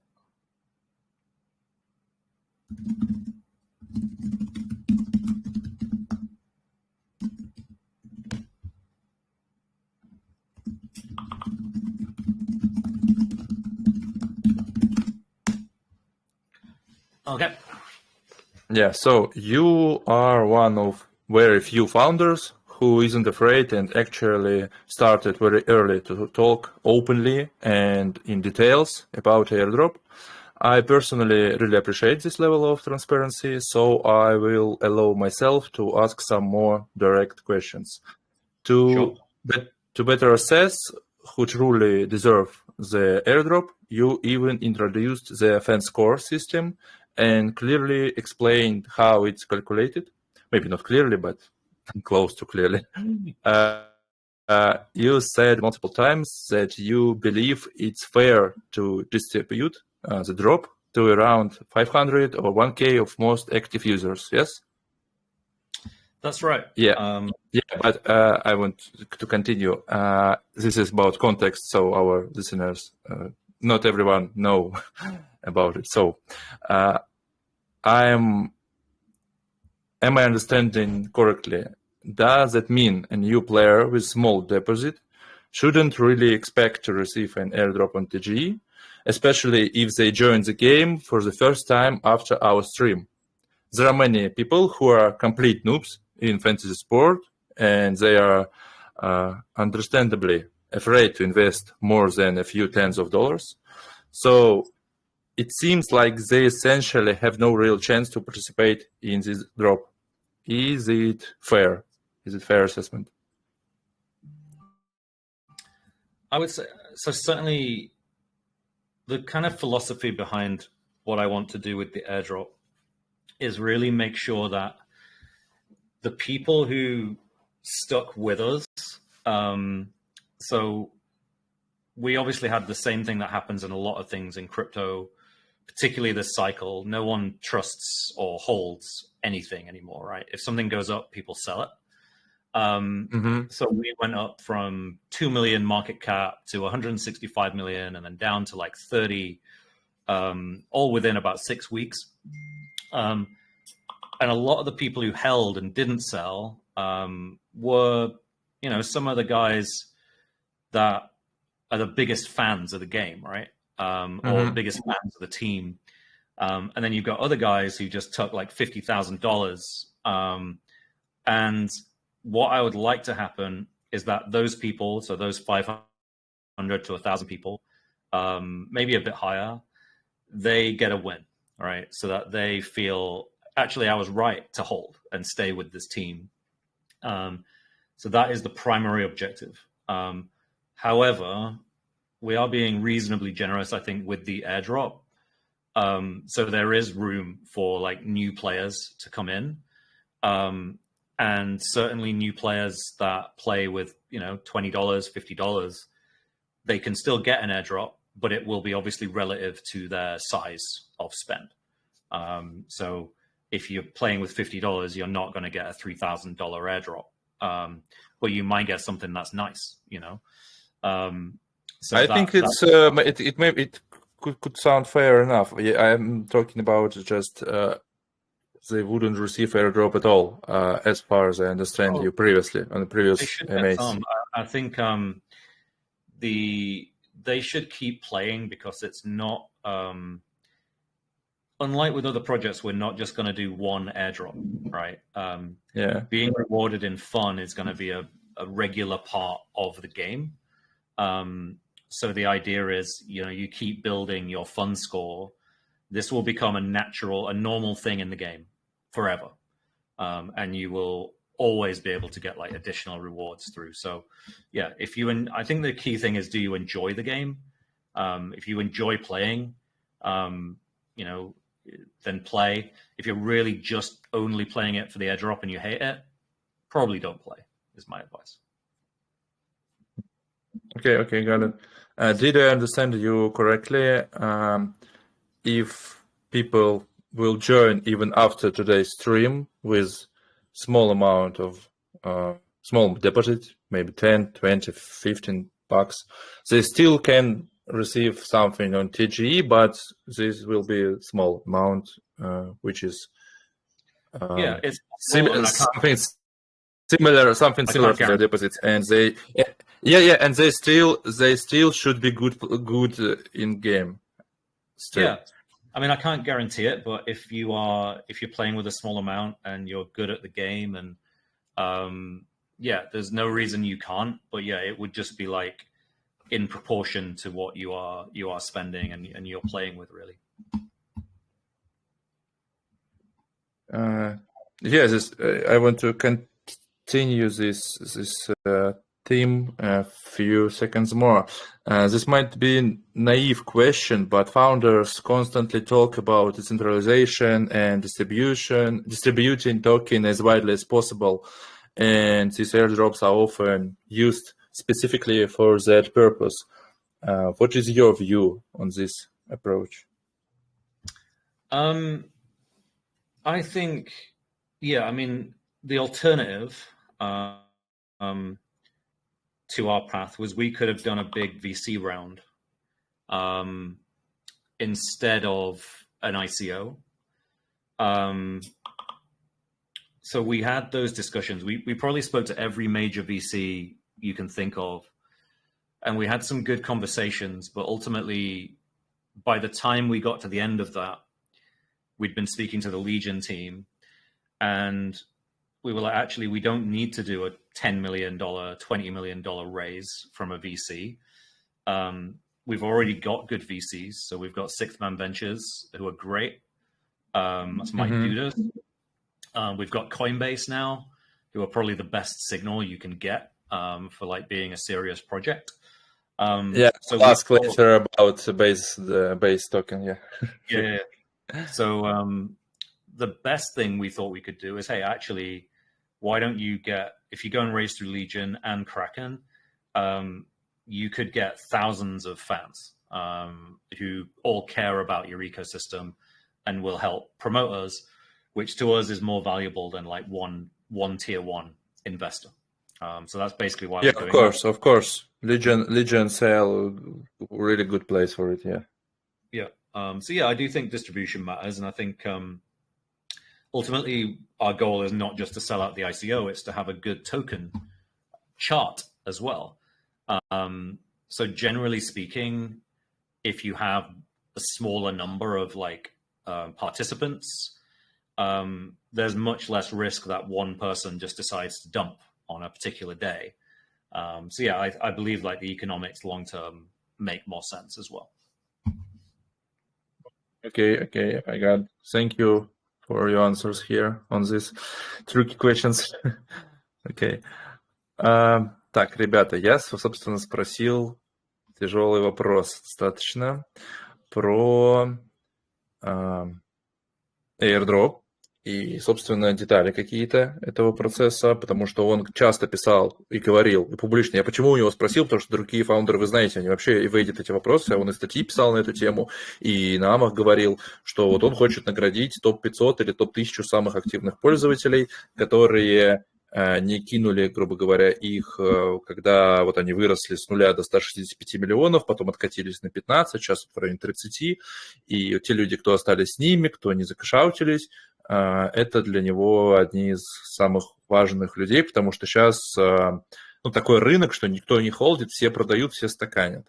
Okay. Yeah, so you are one of very few founders who isn't afraid and actually started very early to talk openly and in details about airdrop. I personally really appreciate this level of transparency, so I will allow myself to ask some more direct questions. To better assess who truly deserve the airdrop, you even introduced the fan score system and clearly explained how it's calculated. Maybe not clearly, but close to clearly. You said multiple times that you believe it's fair to distribute the drop to around 500 or 1K of most active users, yes? That's right. Yeah, but I want to continue. This is about context, so our listeners, not everyone know about it. So, am I understanding correctly? Does that mean a new player with small deposit shouldn't really expect to receive an airdrop on TGE, especially if they join the game for the first time after our stream? There are many people who are complete noobs in fantasy sport, and they are understandably afraid to invest more than a few tens of dollars. So it seems like they essentially have no real chance to participate in this drop. Is it fair? Is it fair assessment? I would say, so certainly the kind of philosophy behind what I want to do with the airdrop is really make sure that the people who stuck with us, so we obviously had the same thing that happens in a lot of things in crypto, particularly this cycle, no one trusts or holds anything anymore, right? If something goes up, people sell it. So we went up from 2 million market cap to 165 million, and then down to like 30, all within about 6 weeks. And a lot of the people who held and didn't sell were, you know, some of the guys that are the biggest fans of the game, right? Or the biggest fans of the team. And then you've got other guys who just took like $50,000. And what I would like to happen is that those people, so those 500 to 1,000 people, maybe a bit higher, they get a win, right? So that they feel, actually, I was right to hold and stay with this team. So that is the primary objective. However, we are being reasonably generous, I think, with the airdrop. So there is room for like new players to come in. And certainly new players that play with, you know, $20, $50, they can still get an airdrop, but it will be obviously relative to their size of spend. So if you're playing with $50, you're not going to get a $3,000 airdrop. But you might get something that's nice, you know? So I think it could sound fair enough. Yeah, I'm talking about just they wouldn't receive airdrop at all, as far as I understand you previously on the previous AMAs. I think they should keep playing, because it's not unlike with other projects, we're not just going to do one airdrop, right? Being rewarded in fun is going to be a regular part of the game. So the idea is, you know, you keep building your fun score. This will become a normal thing in the game forever. And you will always be able to get like additional rewards through. So yeah, I think the key thing is, do you enjoy the game? If you enjoy playing, you know, then play. If you're really just only playing it for the airdrop and you hate it, probably don't play, is my advice. Okay, got it. Did I understand you correctly? If people will join even after today's stream with small amount of small deposit, maybe 10, 20, 15 bucks, they still can receive something on TGE, but this will be a small amount, which is it's something similar to their deposits, and they and they still should be good in game. Still. Yeah, I mean, I can't guarantee it, but if you're playing with a small amount and you're good at the game, and there's no reason you can't. But yeah, it would just be like in proportion to what you are spending and you're playing with, really. I want to continue this theme a few seconds more. This might be a naive question, but founders constantly talk about decentralization and distributing token as widely as possible, and these airdrops are often used specifically for that purpose. What is your view on this approach? I think, I mean, the alternative to our path was we could have done a big VC round instead of an ICO. So we had those discussions. We probably spoke to every major VC you can think of, and we had some good conversations, but ultimately, by the time we got to the end of that, we'd been speaking to the Legion team, and we were like, actually, we don't need to do a $10 million, $20 million raise from a VC. We've already got good VCs. So we've got Sixth Man Ventures, who are great. That's Mike Dudas. We've got Coinbase now, who are probably the best signal you can get for like being a serious project. So ask later about the base token. Yeah. So the best thing we thought we could do is, hey, actually, why don't you if you go and raise through Legion and Kraken, you could get thousands of fans. who all care about your ecosystem and will help promote us, which to us is more valuable than like one tier one investor. So that's basically why we're doing that. Of course. Legion sale, really good place for it. Yeah. So I do think distribution matters, and I think ultimately our goal is not just to sell out the ICO; it's to have a good token chart as well. So generally speaking, if you have a smaller number of participants, there's much less risk that one person just decides to dump on a particular day. I believe the economics long term make more sense as well. Okay, I got it. Thank you for your answers here on these tricky questions. Okay. Так, ребята, я, собственно, спросил тяжелый вопрос достаточно про airdrop и, собственно, детали какие-то этого процесса, потому что он часто писал и говорил, и публично. Я почему у него спросил, потому что другие фаундеры, вы знаете, они вообще evaded эти вопросы, он и статьи писал на эту тему, и на AMA говорил, что вот он хочет наградить топ-500 или топ-1000 самых активных пользователей, которые не кинули, грубо говоря, их, когда вот они выросли с 0 до 165 миллионов, потом откатились на 15, сейчас в районе 30, и те люди, кто остались с ними, кто не закэшаутились, это для него одни из самых важных людей, потому что сейчас такой рынок, что никто не холдит, все продают, все стаканят.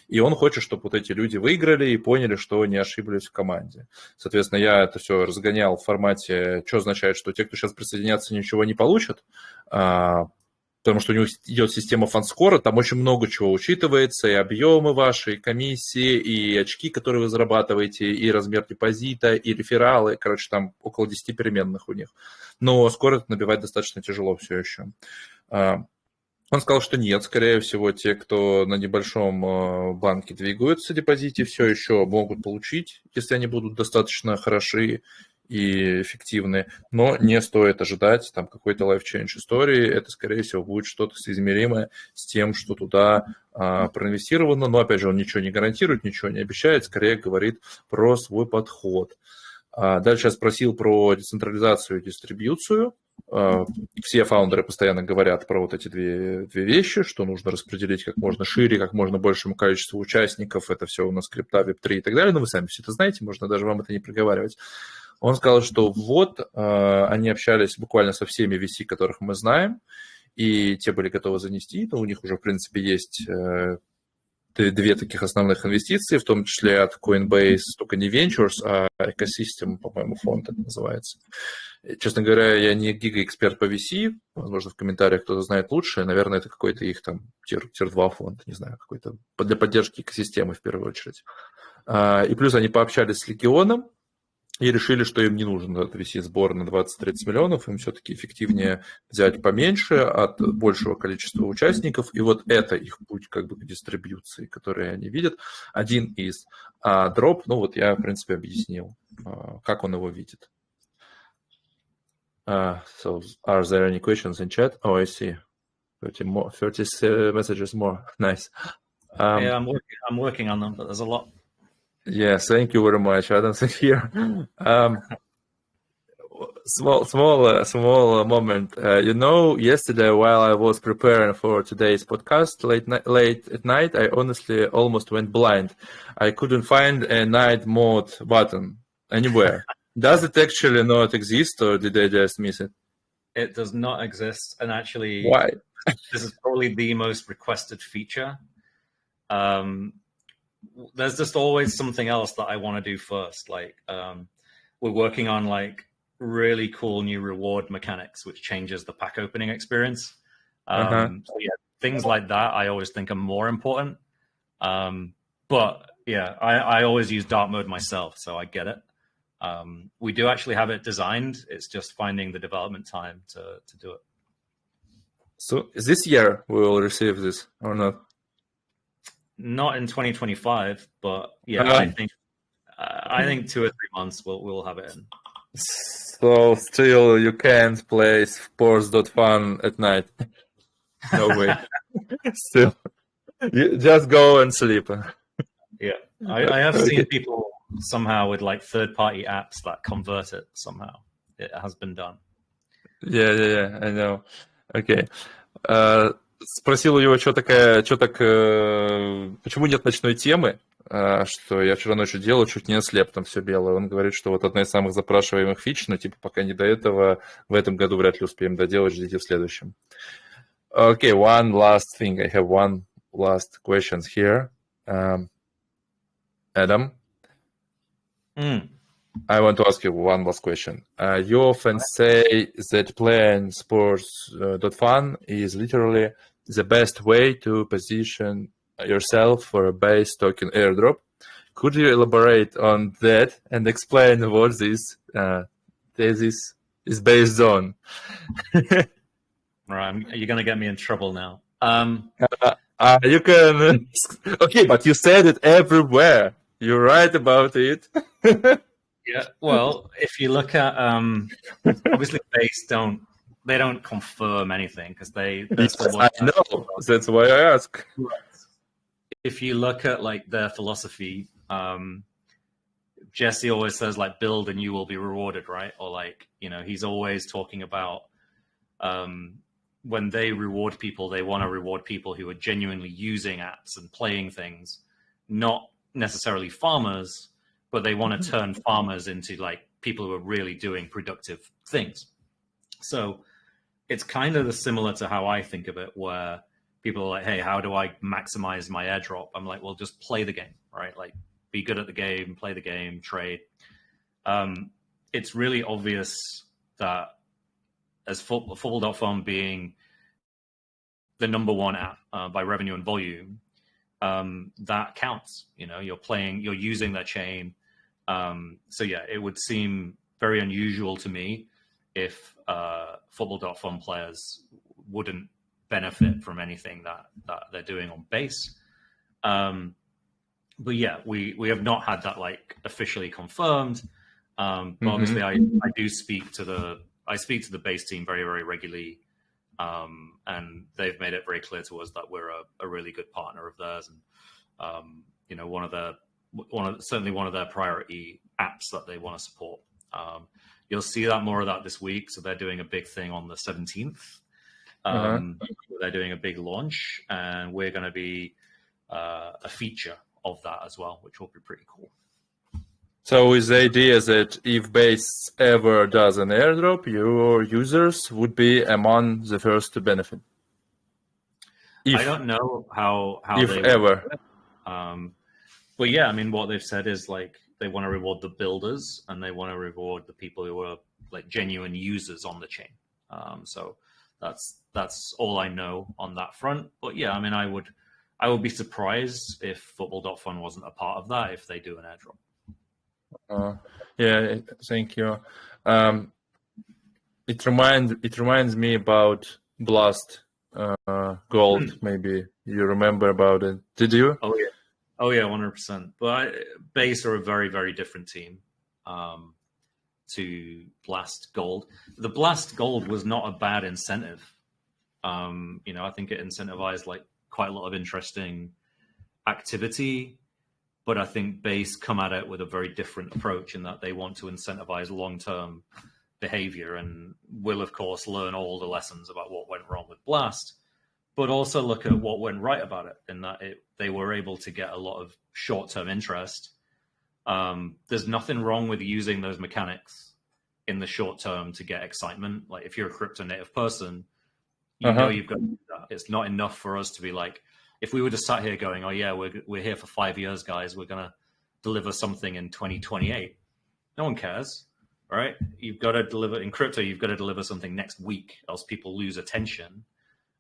И он хочет, чтобы вот эти люди выиграли и поняли, что не ошиблись в команде. Соответственно, я это все разгонял в формате, что означает, что те, кто сейчас присоединятся, ничего не получат, потому что у него идет система фанскора, там очень много чего учитывается, и объемы ваши, и комиссии, и очки, которые вы зарабатываете, и размер депозита, и рефералы, короче, там около 10 переменных у них. Но скоро это набивать достаточно тяжело все еще. Он сказал, что нет, скорее всего, те, кто на небольшом банке двигаются в депозите, все еще могут получить, если они будут достаточно хороши и эффективны, но не стоит ожидать там какой-то life-change истории, это, скорее всего, будет что-то соизмеримое с тем, что туда проинвестировано, но, опять же, он ничего не гарантирует, ничего не обещает, скорее говорит про свой подход. Дальше я спросил про децентрализацию и дистрибьюцию. Все фаундеры постоянно говорят про вот эти две вещи, что нужно распределить как можно шире, как можно большему количеству участников, это все у нас крипта, веб-3 и так далее, но вы сами все это знаете, можно даже вам это не проговаривать. Он сказал, что они общались буквально со всеми VC, которых мы знаем, и те были готовы занести, но у них уже, в принципе, есть две таких основных инвестиции, в том числе от Coinbase, только не Ventures, а Ecosystem, по-моему, фонд это называется. Честно говоря, я не гига-эксперт по VC, возможно, в комментариях кто-то знает лучше, наверное, это какой-то их там тир-2 фонд, не знаю, какой-то для поддержки экосистемы в первую очередь. И плюс они пообщались с Легионом, и решили, что им не нужен этот VC-сбор на 20-30 миллионов, им все-таки эффективнее взять поменьше от большего количества участников, и вот это их путь как бы к дистрибьюции, который они видят. Один из. А дроп, я, в принципе, объяснил, как он его видит. So, are there any questions in chat? Oh, I see. 30 messages more. Nice. Yeah, I'm working on them, but there's a lot. Yes, thank you very much. I don't think here. Small moment. Yesterday while I was preparing for today's podcast, late at night, I honestly almost went blind. I couldn't find a night mode button anywhere. Does it actually not exist, or did I just miss it? It does not exist, and actually, why? This is probably the most requested feature. There's just always something else that I want to do first. We're working on really cool new reward mechanics, which changes the pack opening experience. Things like that I always think are more important. But yeah, I always use dark mode myself, so I get it. We do actually have it designed. It's just finding the development time to do it. So this year we will receive this or not? Not in 2025, but yeah, I think 2 or 3 months we'll have it in. So still you can't play sport.fun at night. No way. Still, you just go and sleep. Yeah. I have seen people somehow with like third-party apps that convert it somehow. It has been done. Yeah, I know. Okay. Спросил у него, почему нет ночной темы, что я вчера ночью делал, чуть не ослеп, там все белое. Он говорит, что вот одна из самых запрашиваемых фич, но типа пока не до этого, в этом году вряд ли успеем доделать, ждите в следующем. Okay, one last thing. I have one last question here. Adam? I want to ask you one last question. You often say that playing sport.fun is literally the best way to position yourself for a base token airdrop. Could you elaborate on that and explain what this thesis is based on? Right, you're going to get me in trouble now. You can... Okay, but you said it everywhere. You're right about it. Yeah, well, if you look at obviously base don't confirm anything because they I know, that's why I ask. If you look at like their philosophy, Jesse always says like build and you will be rewarded, right? Or like, he's always talking about when they reward people, they want to reward people who are genuinely using apps and playing things, not necessarily farmers, but they want to turn farmers into like people who are really doing productive things. So it's kind of similar to how I think of it, where people are like, hey, how do I maximize my airdrop? I'm like, well, just play the game, right? Like be good at the game, play the game, trade. It's really obvious that as football.fun being the number one app by revenue and volume, that counts. You're using that chain. So yeah, it would seem very unusual to me if football.fun players wouldn't benefit from anything that they're doing on base. But yeah, we have not had that like officially confirmed. But obviously I do speak to the base team very, very regularly. And they've made it very clear to us that we're a really good partner of theirs. And, certainly one of their priority apps that they want to support. You'll see that more of that this week. So they're doing a big thing on the 17th. They're doing a big launch, and we're going to be a feature of that as well, which will be pretty cool. So is the idea that if base ever does an airdrop, your users would be among the first to benefit? I don't know how if they ever. But yeah, I mean, what they've said is like they want to reward the builders and they want to reward the people who are like genuine users on the chain. So that's all I know on that front. But yeah, I mean, I would be surprised if football.fun wasn't a part of that if they do an airdrop. Yeah, thank you. It reminds me about Blast Gold. Maybe you remember about it. Did you? Oh yeah, 100%. But Base are a very, very different team to Blast Gold. The Blast Gold was not a bad incentive. I think it incentivized like quite a lot of interesting activity. But I think Base come at it with a very different approach in that they want to incentivize long-term behavior and will, of course, learn all the lessons about what went wrong with Blast, but also look at what went right about it in that they were able to get a lot of short-term interest. There's nothing wrong with using those mechanics in the short term to get excitement. Like if you're a crypto native person, you know you've got to do that. It's not enough for us to be like, if we were just sat here going, oh yeah, we're here for 5 years, guys, we're going to deliver something in 2028. No one cares, right? You've got to deliver in crypto. You've got to deliver something next week, else people lose attention.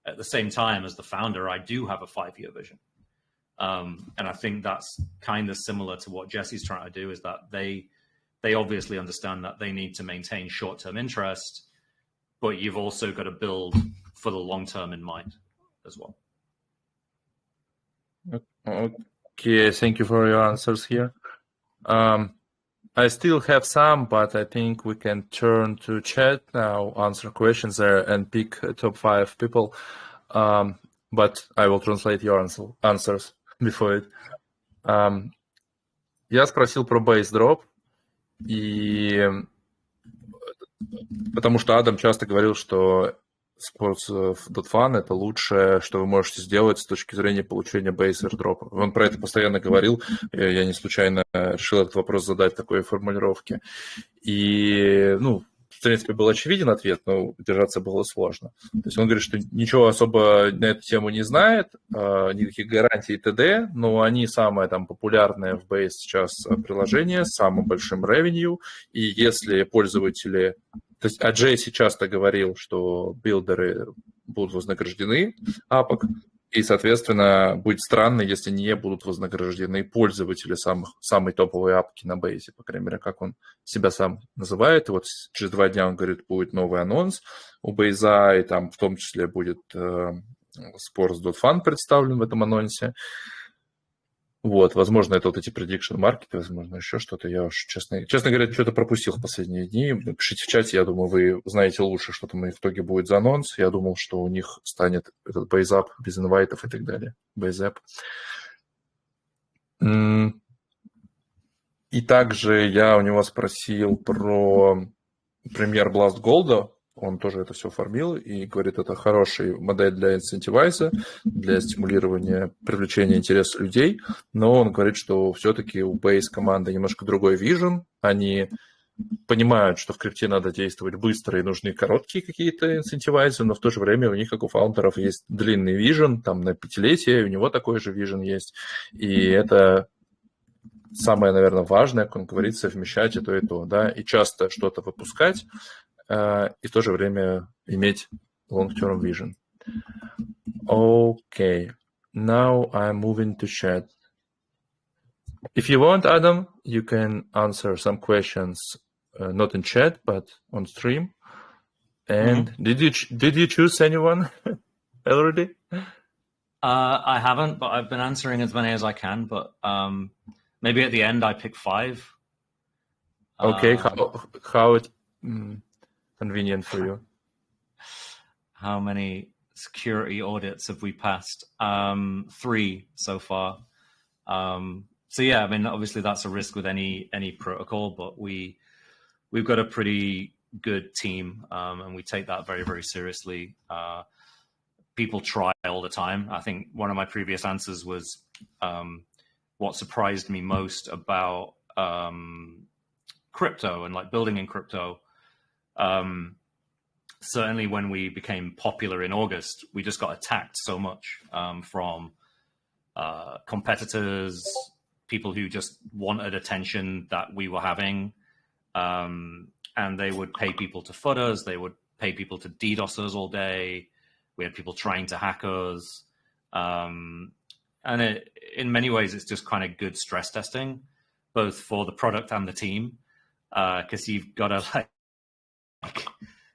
At the same time, as the founder, I do have a 5-year vision. And I think that's kind of similar to what Jesse's trying to do, is that they obviously understand that they need to maintain short-term interest, but you've also got to build for the long term in mind as well. Okay, thank you for your answers here. I still have some, but I think we can turn to chat now, answer questions there, and pick top 5 people. But I will translate your answers before it. Я спросил про base drop, и потому что Адам часто говорил, что sport.fun это лучшее, что вы можете сделать с точки зрения получения base airdrop. Он про это постоянно говорил, я не случайно решил этот вопрос задать в такой формулировке. И, в принципе, был очевиден ответ, но удержаться было сложно. То есть он говорит, что ничего особо на эту тему не знает, никаких гарантий и т.д., но они самое там популярное в Base сейчас приложение с самым большим revenue, и если пользователи... То есть Джесси часто говорил, что билдеры будут вознаграждены апок, и, соответственно, будет странно, если не будут вознаграждены пользователи самой топовой апки на бейзе, по крайней мере, как он себя сам называет. И вот через 2 дня он говорит, будет новый анонс у бейза, и там в том числе будет sport.fun представлен в этом анонсе. Вот, возможно, это вот эти prediction маркеты, возможно, еще что-то. Я уж, честно говоря, что-то пропустил в последние дни. Пишите в чате, я думаю, вы знаете лучше, что там в итоге будет за анонс. Я думал, что у них станет этот бейзап без инвайтов и так далее. Бейзап. И также я у него спросил про премьер Blast Gold. Он тоже это все оформил и говорит, это хорошая модель для инцентивайза, для стимулирования, привлечения интереса людей, но он говорит, что все-таки у Base команды немножко другой вижен, они понимают, что в крипте надо действовать быстро и нужны короткие какие-то инцентивайзы, но в то же время у них, как у фаундеров, есть длинный вижен, там на 5-летие, у него такой же вижен есть, и это самое, наверное, важное, как он говорит, совмещать и то, да, и часто что-то выпускать, и в то же время иметь long-term vision. Okay, now I'm moving to chat. If you want, Adam, you can answer some questions not in chat, but on stream. And did you choose anyone already? I haven't, but I've been answering as many as I can. But maybe at the end I pick 5. Okay, how it convenient for you? How many security audits have we passed? 3 so far. So yeah, I mean, obviously that's a risk with any protocol, but we've got a pretty good team, and we take that very, very seriously. People try all the time. I think one of my previous answers was what surprised me most about crypto and like building in crypto. Certainly when we became popular in August, we just got attacked so much from competitors, people who just wanted attention that we were having, and they would pay people to foot us, they would pay people to DDoS us all day. We had people trying to hack us. And in many ways, it's just kind of good stress testing, both for the product and the team, because you've got to like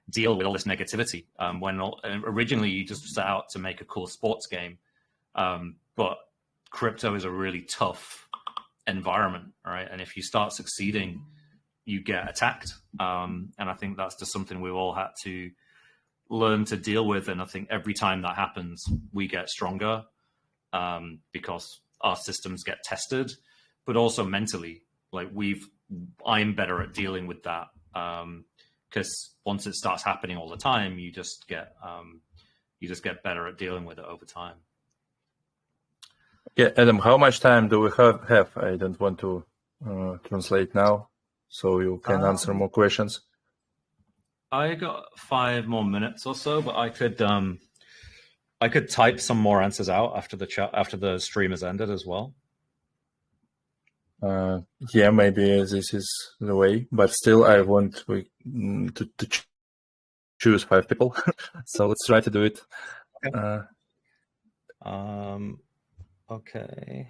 deal with all this negativity. When originally you just set out to make a cool sports game, but crypto is a really tough environment, right? And if you start succeeding, you get attacked. And I think that's just something we've all had to learn to deal with. And I think every time that happens, we get stronger because our systems get tested, but also mentally, like I'm better at dealing with that. Because once it starts happening all the time, you just get better at dealing with it over time. Yeah, Adam, how much time do we have? I don't want to translate now, so you can answer more questions. I got 5 more minutes or so, but I could type some more answers out after the chat, after the stream has ended as well. Yeah, maybe this is the way, but still I want to choose 5 people. So let's try to do it. Okay.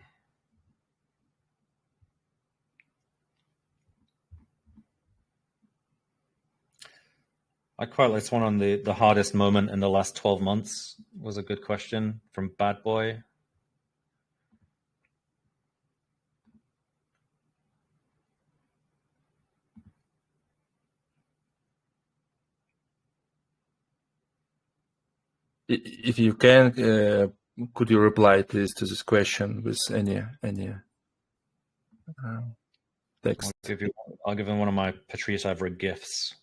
I quite like this one on the hardest moment in the last 12 months was a good question from Bad Boy. If you can, could you reply please to this question with any Text. I'll give him one of my Patrice Evra gifts.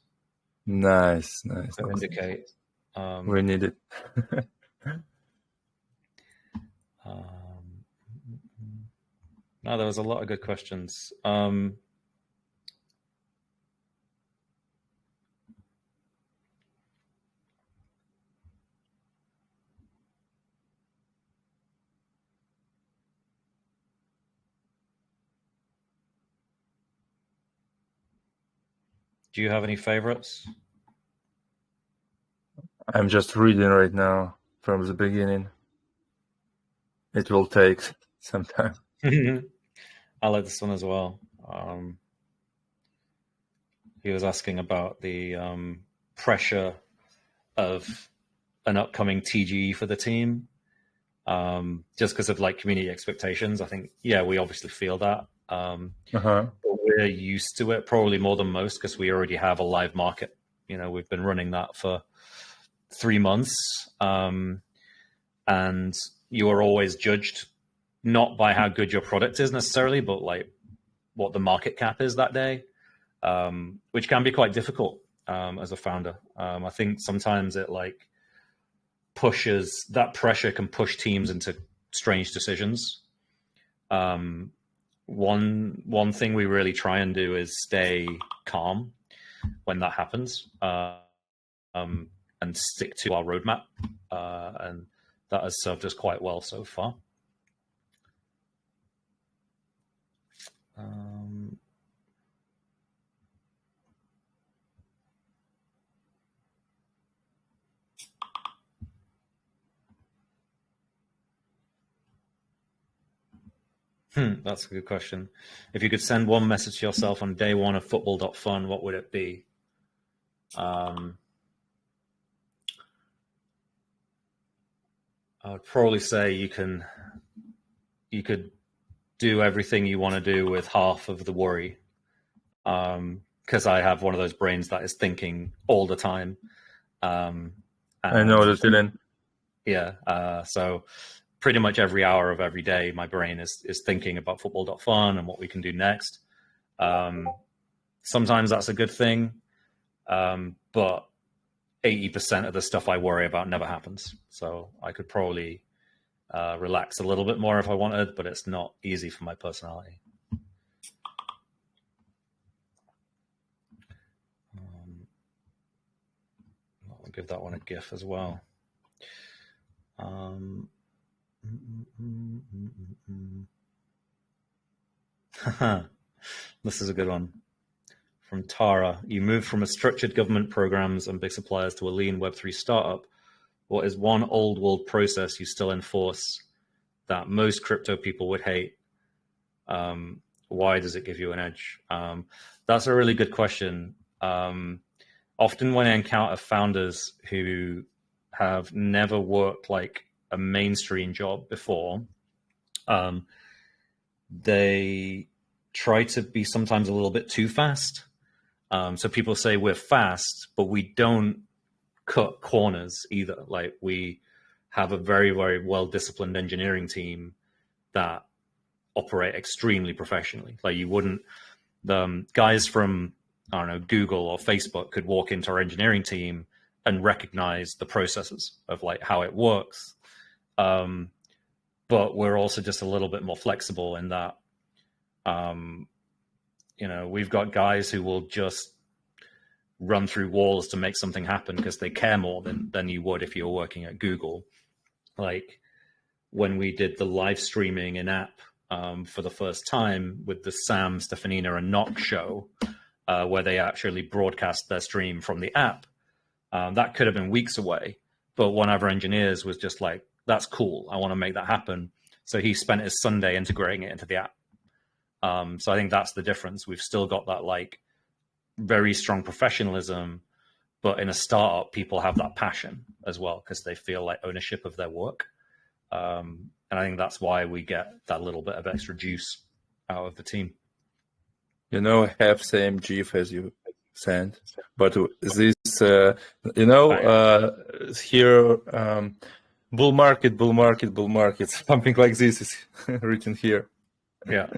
Nice. To indicate. We need it. No, there was a lot of good questions. Do you have any favorites? I'm just reading right now from the beginning. It will take some time. I like this one as well. He was asking about the pressure of an upcoming TGE for the team, just because of like community expectations. I think, yeah, we obviously feel that. But we're used to it probably more than most because we already have a live market. You know, we've been running that for 3 months, and you are always judged not by how good your product is necessarily, but like what the market cap is that day, which can be quite difficult as a founder. I think sometimes it like pushes, that pressure can push teams into strange decisions. One thing we really try and do is stay calm when that happens, and stick to our roadmap, and that has served us quite well so far. That's a good question. If you could send one message to yourself on day one of football.fun, what would it be? I would probably say you could do everything you want to do with half of the worry. Because I have one of those brains that is thinking all the time. I know the feeling. Yeah. So pretty much every hour of every day, my brain is thinking about football.fun and what we can do next. Sometimes that's a good thing. But 80% of the stuff I worry about never happens. So I could probably relax a little bit more if I wanted, but it's not easy for my personality. I'll give that one a GIF as well. This is a good one. From Tara, you moved from a structured government programs and big suppliers to a lean Web3 startup. What is one old world process you still enforce that most crypto people would hate? Why does it give you an edge? That's a really good question. Often when I encounter founders who have never worked like a mainstream job before, they try to be sometimes a little bit too fast. So people say we're fast, but we don't cut corners either. Like we have a very, very well-disciplined engineering team that operate extremely professionally. Like you wouldn't, the guys from, I don't know, Google or Facebook could walk into our engineering team and recognize the processes of like how it works. But we're also just a little bit more flexible in that, you know, we've got guys who will just run through walls to make something happen because they care more than you would if you were working at Google. Like when we did the live streaming in app for the first time with the Sam, Stefanina, and Nock show, where they actually broadcast their stream from the app, that could have been weeks away. But one of our engineers was just like, that's cool. I want to make that happen. So he spent his Sunday integrating it into the app. So I think that's the difference. We've still got that like very strong professionalism, but in a startup, people have that passion as well because they feel like ownership of their work. And I think that's why we get that little bit of extra juice out of the team. You know, I have same GIF as you sent, but this, you know, here, bull market, something like this is written here. Yeah.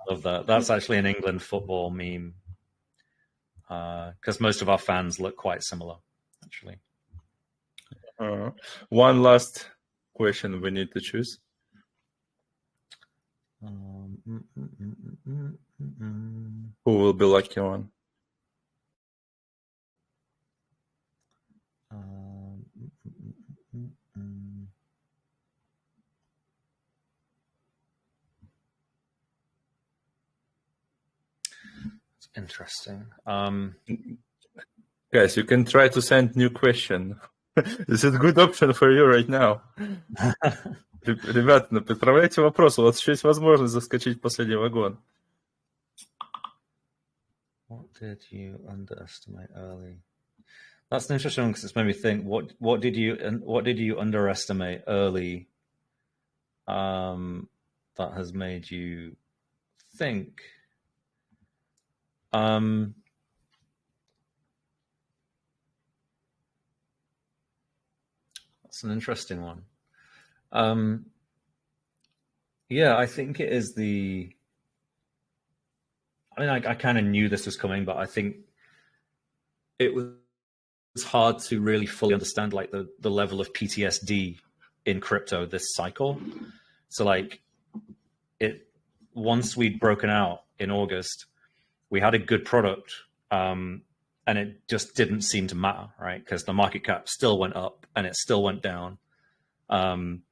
Love that. That's actually an England football meme. Because most of our fans look quite similar, actually. One last question we need to choose. Who will be lucky one? Interesting. Guys, you can try to send new question. This is a good option for you right now. Ребята, отправляйте вопросы. У вас еще есть возможность заскочить в последний вагон. What did you underestimate early? That's an interesting one because it's made me think. What did you underestimate early? That has made you think. That's an interesting one. Yeah, I think it is the. I mean, I kind of knew this was coming, but I think it was hard to really fully understand like the level of PTSD in crypto this cycle. So like once we'd broken out in August, we had a good product, and it just didn't seem to matter, right? Because the market cap still went up and it still went down. And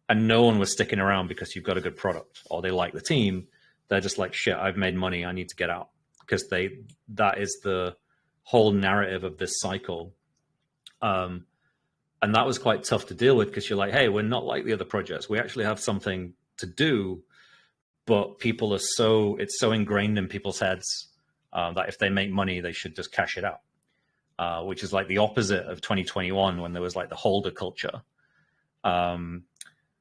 no one was sticking around because you've got a good product or they like the team. They're just like, shit, I've made money, I need to get out. Because that is the whole narrative of this cycle. And that was quite tough to deal with because you're like, hey, we're not like the other projects. We actually have something to do, but people are it's so ingrained in people's heads that if they make money, they should just cash it out, which is like the opposite of 2021 when there was like the holder culture.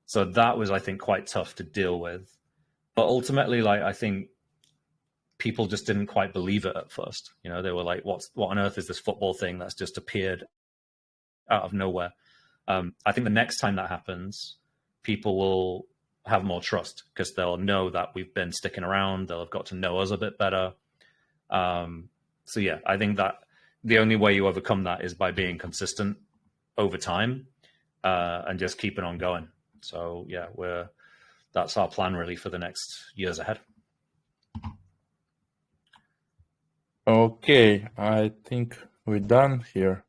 So that was, I think, quite tough to deal with. But ultimately, like, I think people just didn't quite believe it at first. You know, they were like, what on earth is this football thing that's just appeared out of nowhere? I think the next time that happens, people will have more trust because they'll know that we've been sticking around. They'll have got to know us a bit better. So yeah, I think that the only way you overcome that is by being consistent over time and just keeping on going. So yeah, that's our plan really for the next years ahead. Okay, I think we're done here.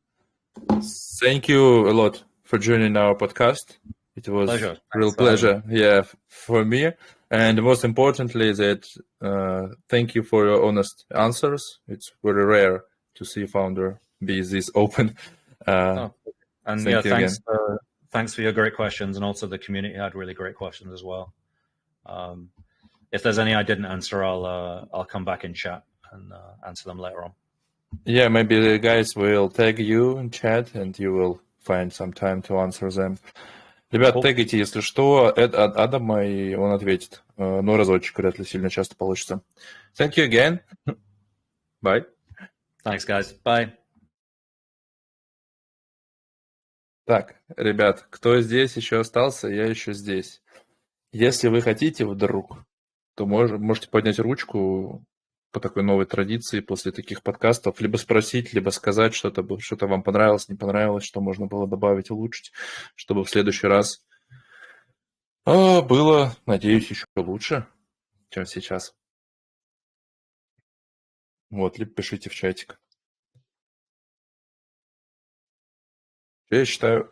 Thank you a lot for joining our podcast. It was a real pleasure, yeah, for me. And most importantly, that thank you for your honest answers. It's very rare to see a founder be this open. And yeah, thanks for your great questions, and also the community had really great questions as well. If there's any I didn't answer, I'll come back in chat and answer them later on. Yeah, maybe the guys will tag you in chat, and you will find some time to answer them. Ребят, тегайте, если что, Адама, и он ответит. Но разочек, вряд ли сильно часто получится. Thank you again. Bye. Thanks, guys. Bye. Так, ребят, кто здесь еще остался, я еще здесь. Если вы хотите вдруг, то можете поднять ручку по такой новой традиции после таких подкастов, либо спросить, либо сказать что-то вам понравилось, не понравилось, что можно было добавить, улучшить, чтобы в следующий раз было, надеюсь, еще лучше, чем сейчас. Вот, либо пишите в чатик. Я считаю,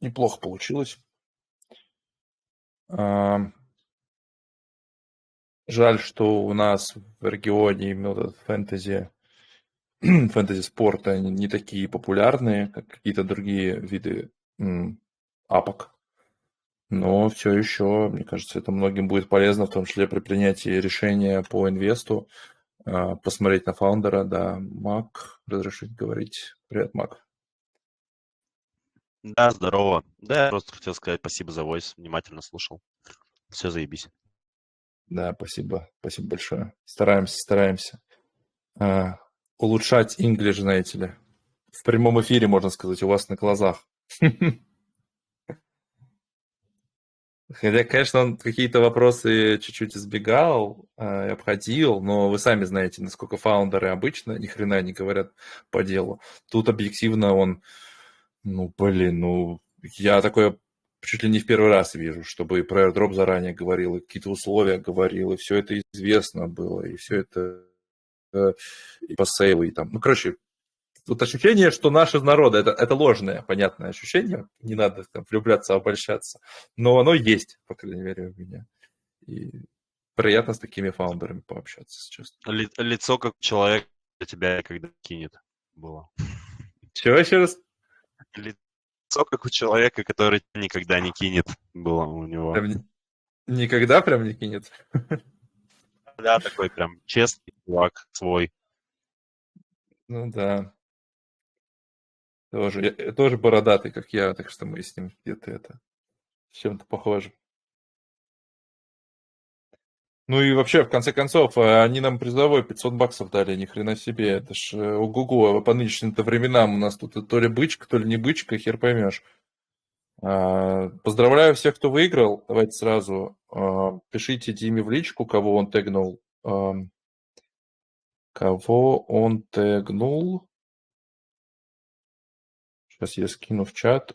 неплохо получилось. Жаль, что у нас в регионе именно фэнтези спорта не такие популярные, как какие-то другие виды апок. Но все еще, мне кажется, это многим будет полезно, в том числе при принятии решения по инвесту, посмотреть на фаундера. Да, Мак, разрешите говорить. Привет, Мак. Да, здорово. Да, я просто хотел сказать спасибо за войс, внимательно слушал. Все, заебись. Да, спасибо большое. Стараемся. Улучшать English, знаете ли. В прямом эфире, можно сказать, у вас на глазах. Хотя, конечно, он какие-то вопросы чуть-чуть избегал, и обходил, но вы сами знаете, насколько фаундеры обычно ни хрена не говорят по делу. Тут объективно он, я такое чуть ли не в первый раз вижу, чтобы и про airdrop заранее говорил, и какие-то условия говорил, и все это известно было, и все это и по сейлу, и там. Короче, тут ощущение, что наш из народа, это ложное, понятное ощущение, не надо там влюбляться, обольщаться, но оно есть, по крайней мере, у меня. И приятно с такими фаундерами пообщаться сейчас. Лицо как человек для тебя когда кинет было. Чего еще раз? Лицо как у человека, который никогда не кинет, было у него. Прям никогда прям не кинет? Да, такой прям честный чувак свой. Ну да. Тоже бородатый, как я, так что мы с ним где-то это с чем-то похожи. Ну и вообще, в конце концов, они нам призовой $500 дали, ни хрена себе. Это ж ого-го, по нынешним-то временам у нас тут то ли бычка, то ли не бычка, хер поймешь. Поздравляю всех, кто выиграл. Давайте сразу пишите Диме в личку, кого он тегнул. Кого он тегнул. Сейчас я скину в чат.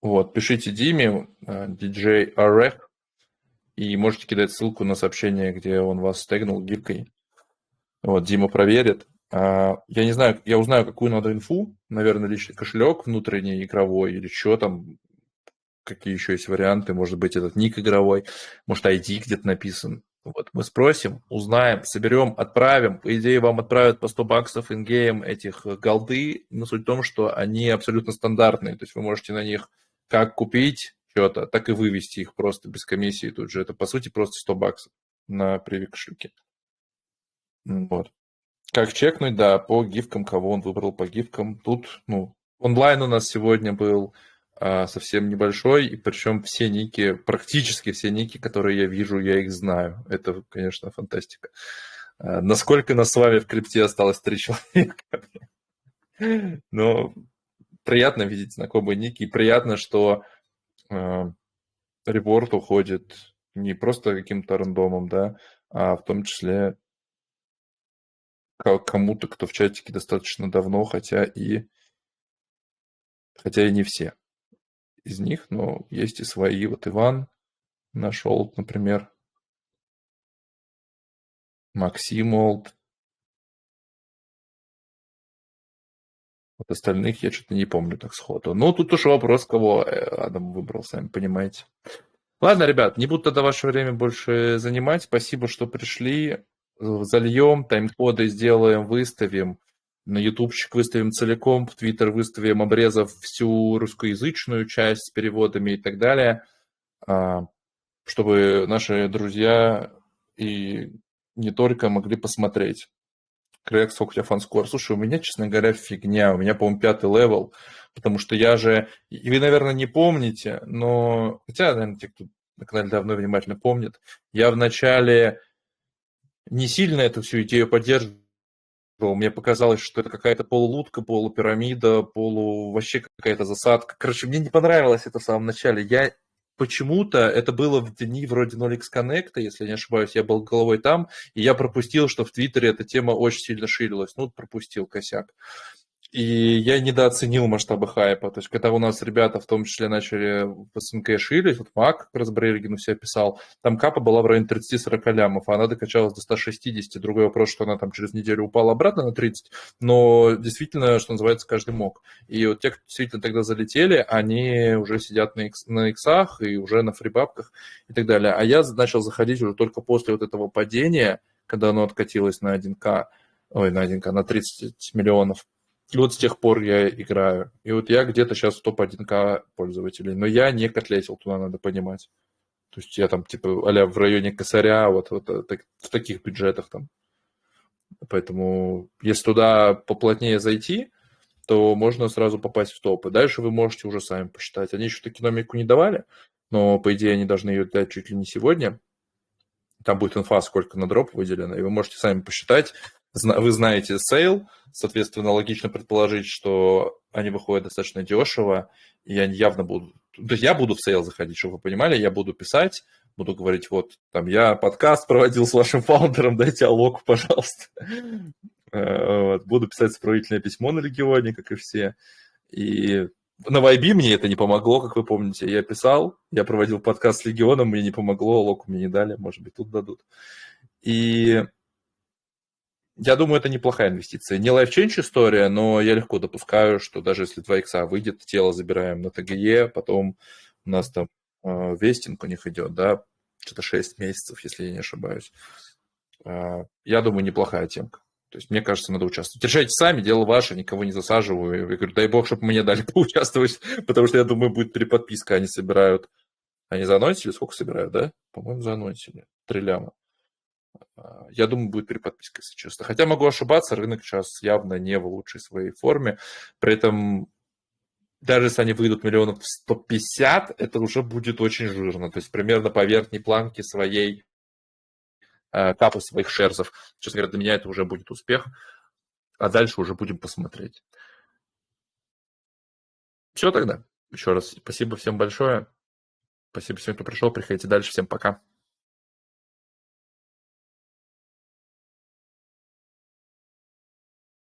Вот, пишите Диме, DJ Arek, и можете кидать ссылку на сообщение, где он вас тегнул гифкой. Вот, Дима проверит. Я не знаю, я узнаю, какую надо инфу. Наверное, личный кошелек внутренний, игровой, или что там, какие еще есть варианты. Может быть, этот ник игровой, может, ID где-то написан. Вот, мы спросим, узнаем, соберем, отправим. По идее, вам отправят по $100 ингейм этих голды. Но суть в том, что они абсолютно стандартные. То есть вы можете на них как купить что-то, так и вывести их просто без комиссии тут же. Это, по сути, просто $100 на привик кошельке. Вот. Как чекнуть, да, по гифкам, кого он выбрал по гифкам. Тут, онлайн у нас сегодня был совсем небольшой, и причем все ники, практически все ники, которые я вижу, я их знаю. Это, конечно, фантастика. Насколько нас с вами в крипте осталось 3 человека? Но приятно видеть знакомые ники, и приятно, что реворд уходит не просто каким-то рандомом, да, а в том числе кому-то, кто в чатике достаточно давно, хотя и не все из них, но есть и свои. Вот Иван нашел, например, Максим Олд. Вот остальных я что-то не помню так сходу. Ну, тут уж вопрос, кого Адам выбрал, сами понимаете. Ладно, ребят, не буду тогда ваше время больше занимать. Спасибо, что пришли. Зальем, тайм-коды сделаем, выставим. На ютубчик выставим целиком, в твиттер выставим, обрезав всю русскоязычную часть с переводами и так далее, чтобы наши друзья и не только могли посмотреть. Крэг, сколько у тебя фан-скор? Слушай, у меня, честно говоря, фигня. У меня, по-моему, 5-й левел, потому что я же... И вы, наверное, не помните, но... Хотя, наверное, те, кто на канале давно и внимательно помнит, я вначале не сильно эту всю идею поддерживал. Мне показалось, что это какая-то полулутка, полупирамида, вообще какая-то засадка. Короче, мне не понравилось это в самом начале. Я почему-то, это было в дни вроде 0x Connect, если я не ошибаюсь, я был головой там, и я пропустил, что в Твиттере эта тема очень сильно ширилась. Пропустил косяк. И я недооценил масштабы хайпа. То есть, когда у нас ребята, в том числе, начали в СНГ ширить, вот Мак как раз Брейрген у себя писал, там капа была в районе 30-40 лямов, а она докачалась до 160. Другой вопрос, что она там через неделю упала обратно на 30, но действительно, что называется, каждый мог. И вот те, кто действительно тогда залетели, они уже сидят на иксах и уже на фрибабках и так далее. А я начал заходить уже только после вот этого падения, когда оно откатилось на 1К, на 30 миллионов. И вот с тех пор я играю. И вот я где-то сейчас в топ-1К пользователей. Но я не котлетил, туда надо понимать. То есть я там типа а-ля в районе косаря, вот в таких бюджетах там. Поэтому если туда поплотнее зайти, то можно сразу попасть в топ. И дальше вы можете уже сами посчитать. Они еще токеномику не давали, но по идее они должны ее дать чуть ли не сегодня. Там будет инфа, сколько на дроп выделено, и вы можете сами посчитать, вы знаете сейл, соответственно, логично предположить, что они выходят достаточно дешево, и они явно будут... То есть я буду в сейл заходить, чтобы вы понимали, я буду писать, буду говорить, вот, там, я подкаст проводил с вашим фаундером, дайте алоку, пожалуйста. Буду писать сопроводительное письмо на Легионе, как и все. И на Вайби мне это не помогло, как вы помните. Я писал, я проводил подкаст с Легионом, мне не помогло, алоку мне не дали, может быть, тут дадут. И я думаю, это неплохая инвестиция. Не лайфчейндж история, но я легко допускаю, что даже если 2 икса выйдет, тело забираем на ТГЕ, потом у нас там вестинг у них идет, да, что-то 6 месяцев, если я не ошибаюсь. Я думаю, неплохая темка. То есть, мне кажется, надо участвовать. Решайте сами, дело ваше, никого не засаживаю. Я говорю, дай бог, чтобы мне дали поучаствовать, потому что, я думаю, будет переподписка. Они собирают... Они заанонсили? Сколько собирают, да? По-моему, заанонсили. 3 ляма. Я думаю, будет переподписка, если честно. Хотя могу ошибаться, рынок сейчас явно не в лучшей своей форме. При этом, даже если они выйдут миллионов в 150, это уже будет очень жирно. То есть, примерно по верхней планке своей капы своих шерзов. Честно говоря, для меня это уже будет успех. А дальше уже будем посмотреть. Все тогда. Еще раз спасибо всем большое. Спасибо всем, кто пришел. Приходите дальше. Всем пока.